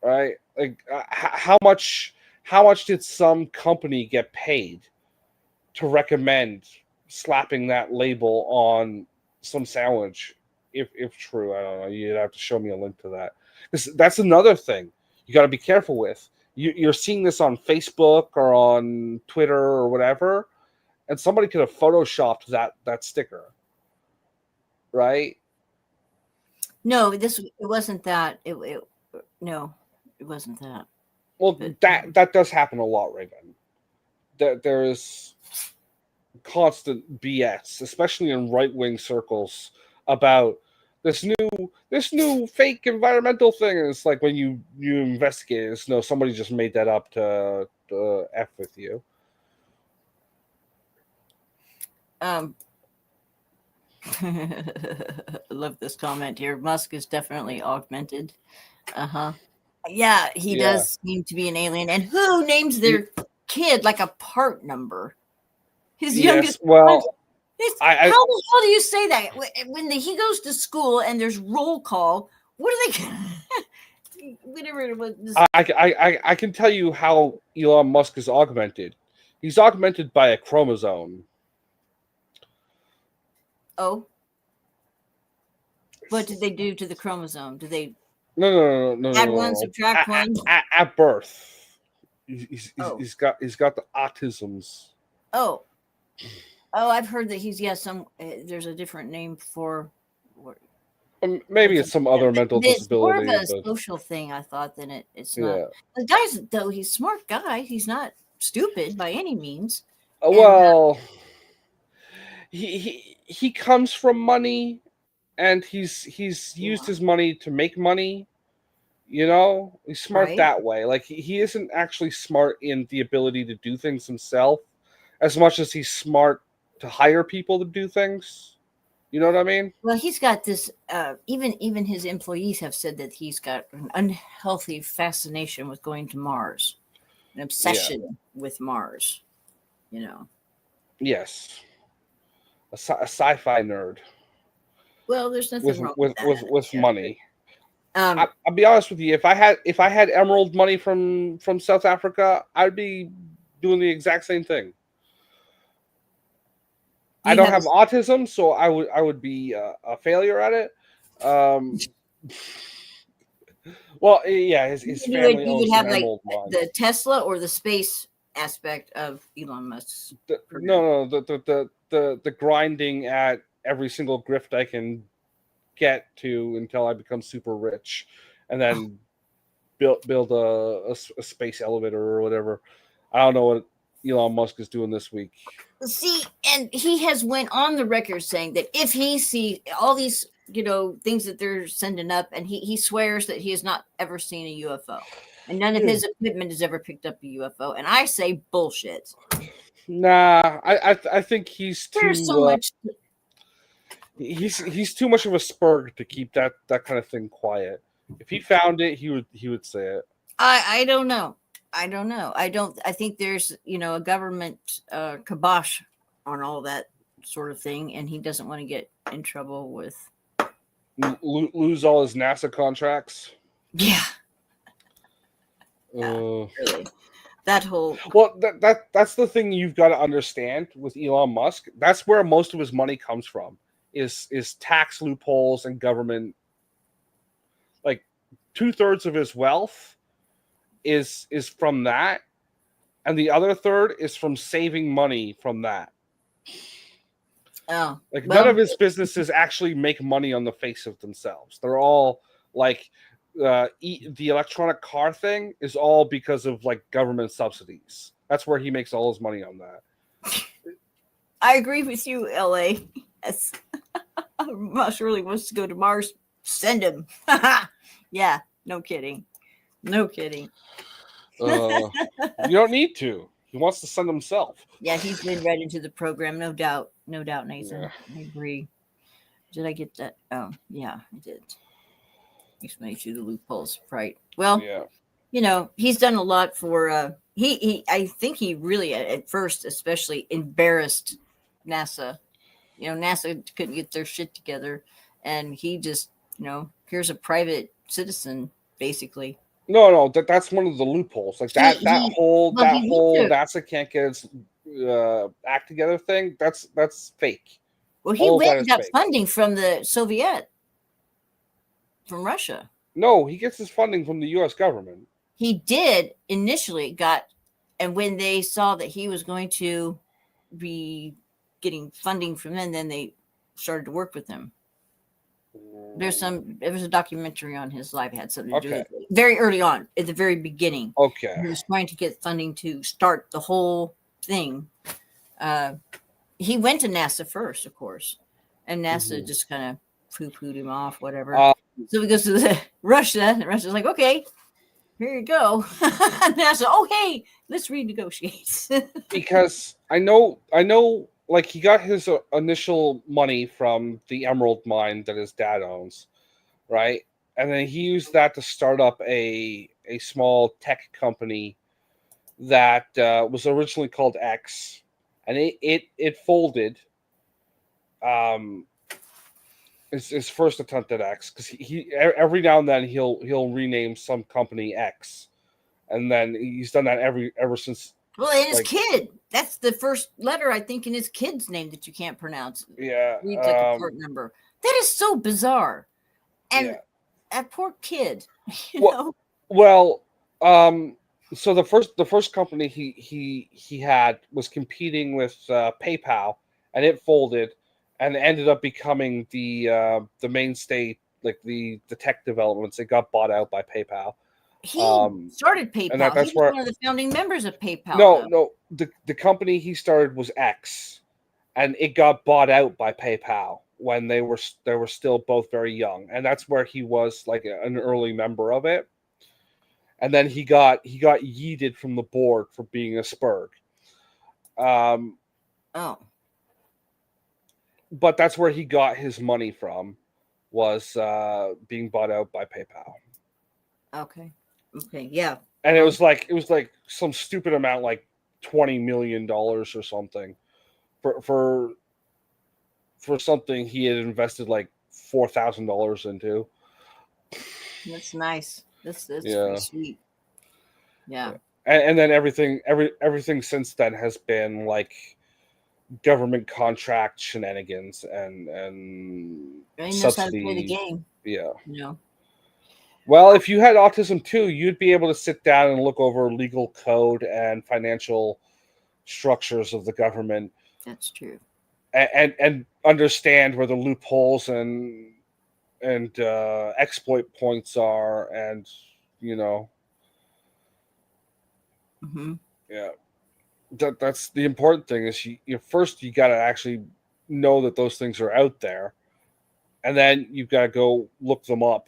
right? Like how much did some company get paid to recommend slapping that label on some sandwich? If true, I don't know. You'd have to show me a link to that. Because that's another thing you got to be careful with. You're seeing this on Facebook or on Twitter or whatever, and somebody could have photoshopped that sticker, right? No, it wasn't that. No, it wasn't that. Well, that does happen a lot, Raven. There is constant BS, especially in right-wing circles, about this new fake environmental thing. And it's like when you investigate it, it's no, somebody just made that up to F with you. I love this comment here. Musk is definitely augmented. Yeah, he does seem to be an alien. And who names their kid like a part number? His youngest. Well, how the hell do you say that when he goes to school and there's roll call? What are they? Whatever it was. I can tell you how Elon Musk is augmented. He's augmented by a chromosome. Oh. What did they do to the chromosome? Did they no add one, subtract one? At birth. He's got the autisms. Oh, I've heard that he's some. There's a different name for. Maybe it's some other mental It's more of disability, a but social thing, I thought, than it's not. yeah. The guy's though he's a smart guy. He's not stupid by any means. And Well, he comes from money, and he's used yeah, his money to make money. You know, he's smart right. that way. Like he isn't actually smart in the ability to do things himself, as much as he's smart to hire people to do things. You know what I mean? Well, he's got this. Even his employees have said that he's got an unhealthy fascination with going to Mars, an Yeah. obsession with Mars. You know. Yes. A sci-fi nerd Well, there's with nothing wrong with that. with Yeah. money. Um, I'll be honest with you. If I had emerald money from South Africa, I'd be doing the exact same thing. do I you don't have? have autism, so I would be a failure at it. Um, well, yeah, his family You would owns an have like emerald mine. the Tesla or the space aspect of Elon Musk's program. No, the grinding at every single grift I can get to until I become super rich, and then build a space elevator or whatever. I don't know what Elon Musk is doing this week. See, and he has went on the record saying that if he sees all these, things that they're sending up, and he swears that he has not ever seen a UFO, and none of his equipment has ever picked up a UFO. And I say bullshit. Nah, I think he's There's so too much. he's too much of a spurg to keep that kind of thing quiet. If he found it, he would say it. I don't know. I don't know. I think there's, a government kibosh on all that sort of thing, and he doesn't want to get in trouble with. Lose all his NASA contracts. Yeah. Uh, Really. That whole. well, that's the thing you've got to understand with Elon Musk. That's where most of his money comes from. Is tax loopholes and government. Like 2/3 of his wealth is from that, and the other third is from saving money from that. Oh, Like well, none of his businesses actually make money on the face of themselves. They're all like the electronic car thing is all because of like government subsidies. That's where he makes all his money on that. I agree with you, LA. Yes. Musk really wants to go to Mars. Send him. Yeah, no kidding. No kidding. You don't need to. He wants to send himself. Yeah, he's been right into the program, no doubt. No doubt, Nathan. Yeah. I agree. Did I get that? Oh, yeah, I did. Explain to the loopholes, right? Well, Yeah. He's done a lot for. I think he really at first, especially embarrassed NASA. NASA couldn't get their shit together, and he just, here's a private citizen, basically. No, that's one of the loopholes. Like that whole NASA can't get its act together thing. That's fake. Well, he All of that went and is got fake. funding from Russia. No, he gets his funding from the U.S. government. He did initially and when they saw that he was going to be getting funding from them, then they started to work with him. There was a documentary on his life. It had something to do with it. Very early on, at the very beginning. Okay. He was trying to get funding to start the whole thing. He went to NASA first, of course, and NASA just kind of poo-pooed him off, whatever. So he goes to Russia, and Russia's like, okay, here you go. NASA, okay, let's renegotiate. Because I know, like he got his initial money from the emerald mine that his dad owns, right? And then he used that to start up a small tech company that was originally called X, and it folded. His first attempt at X, because he every now and then he'll rename some company X, and then he's done that ever since. Well, and his kid. That's the first letter, I think, in his kid's name that you can't pronounce. Yeah. Reads like a part number. That is so bizarre. And that poor kid. Well, so the first company he had was competing with PayPal, and it folded, and ended up becoming the mainstay like the tech developments. It got bought out by PayPal. He Um, started and PayPal. He that's was where one of the founding members of PayPal, no, though. no, the company he started was X, and it got bought out by PayPal when they were still both very young, and that's where he was like an early member of it. And then he got yeeted from the board for being a spurg. Um, Oh, but that's where he got his money from, was being bought out by PayPal. okay. Yeah. And it was like some stupid amount, like $20 million or something, for something he had invested like $4,000 into. That's nice. That's Yeah. pretty sweet. Yeah. And then everything since then has been like government contract shenanigans and He knows how to play the subsidy. game, Yeah. you know. Well, if you had autism too, you'd be able to sit down and look over legal code and financial structures of the government, That's true. and understand where the loopholes and exploit points are, and you know, Hmm. yeah, that's the important thing. Is you first you got to actually know that those things are out there, and then you've got to go look them up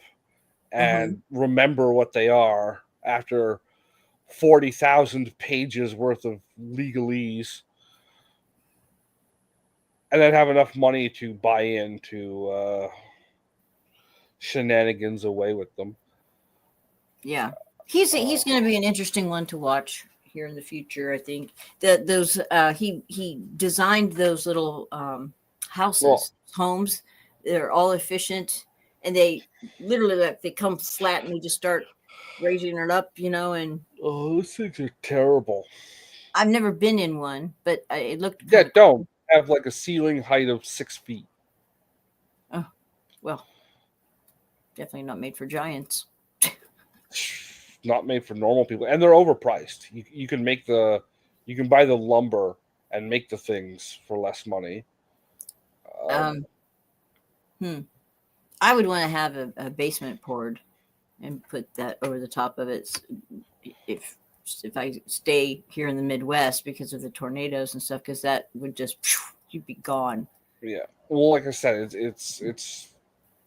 and remember what they are after 40,000 pages worth of legalese, and then have enough money to buy into shenanigans away with them. Yeah. He's going to be an interesting one to watch here in the future. I think that those he designed those little houses, homes. They're all efficient, and they literally like they come flat and they just start raising it up, you know. And Those things are terrible. I've never been in one, but it looked Yeah, kinda don't have like a ceiling height of 6 feet. cool. Oh, well, definitely not made for giants. Not made for normal people, and they're overpriced. You can buy the lumber and make the things for less money. I would want to have a basement poured and put that over the top of it if I stay here in the Midwest because of the tornadoes and stuff, because that would just you'd be gone. Yeah. Well, like I said, it's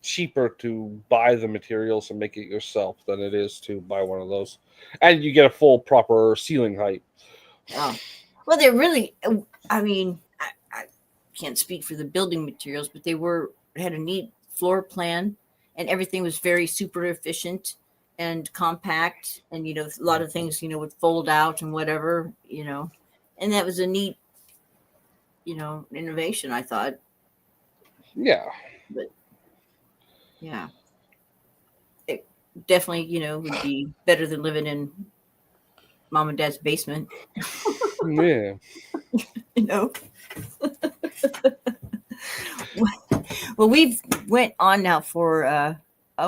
cheaper to buy the materials and make it yourself than it is to buy one of those, and you get a full proper ceiling height. Oh, well, they're really. I mean, I can't speak for the building materials, but they had a neat floor plan, and everything was very super efficient and compact, and a lot of things would fold out and whatever, and that was a neat innovation, I thought. Yeah. But yeah, it definitely would be better than living in mom and dad's basement. Yeah. Well, we've went on now for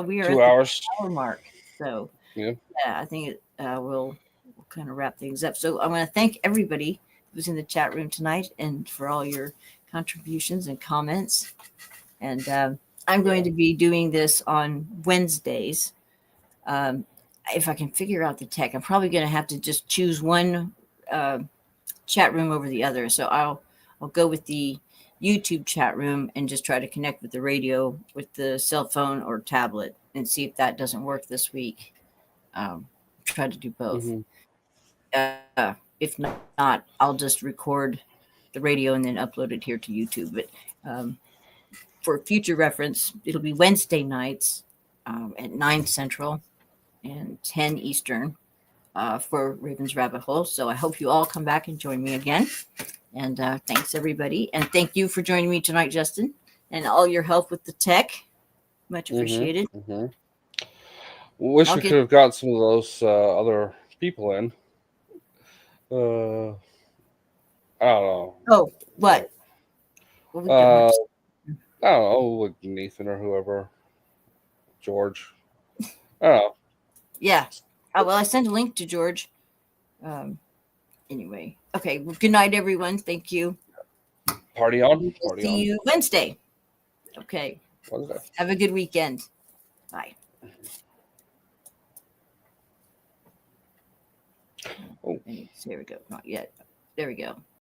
we are 2 at hours. the hour mark, so Yeah. I think we'll kind of wrap things up. So I want to thank everybody who's in the chat room tonight and for all your contributions and comments. And I'm going to be doing this on Wednesdays. If I can figure out the tech, I'm probably going to have to just choose one chat room over the other. So I'll go with the YouTube chat room and just try to connect with the radio with the cell phone or tablet and see if that doesn't work this week. Try to do both. Mm-hmm. If not, I'll just record the radio and then upload it here to YouTube. But for future reference, it'll be Wednesday nights at 9 Central and 10 Eastern for Raven's Rabbit Hole. So I hope you all come back and join me again. And thanks, everybody. And thank you for joining me tonight, Justin, and all your help with the tech. Much appreciated. Mm-hmm. Wish we could have got some of those other people in. I don't know. Oh, what? I don't know, like Nathan or whoever. George. I don't know. Yeah. Well, I sent a link to George. Anyway. Okay. Well, good night, everyone. Thank you. Party on. Party See on. you Wednesday. Okay. Wednesday. Have a good weekend. Bye. Oh. There we go. Not yet. There we go.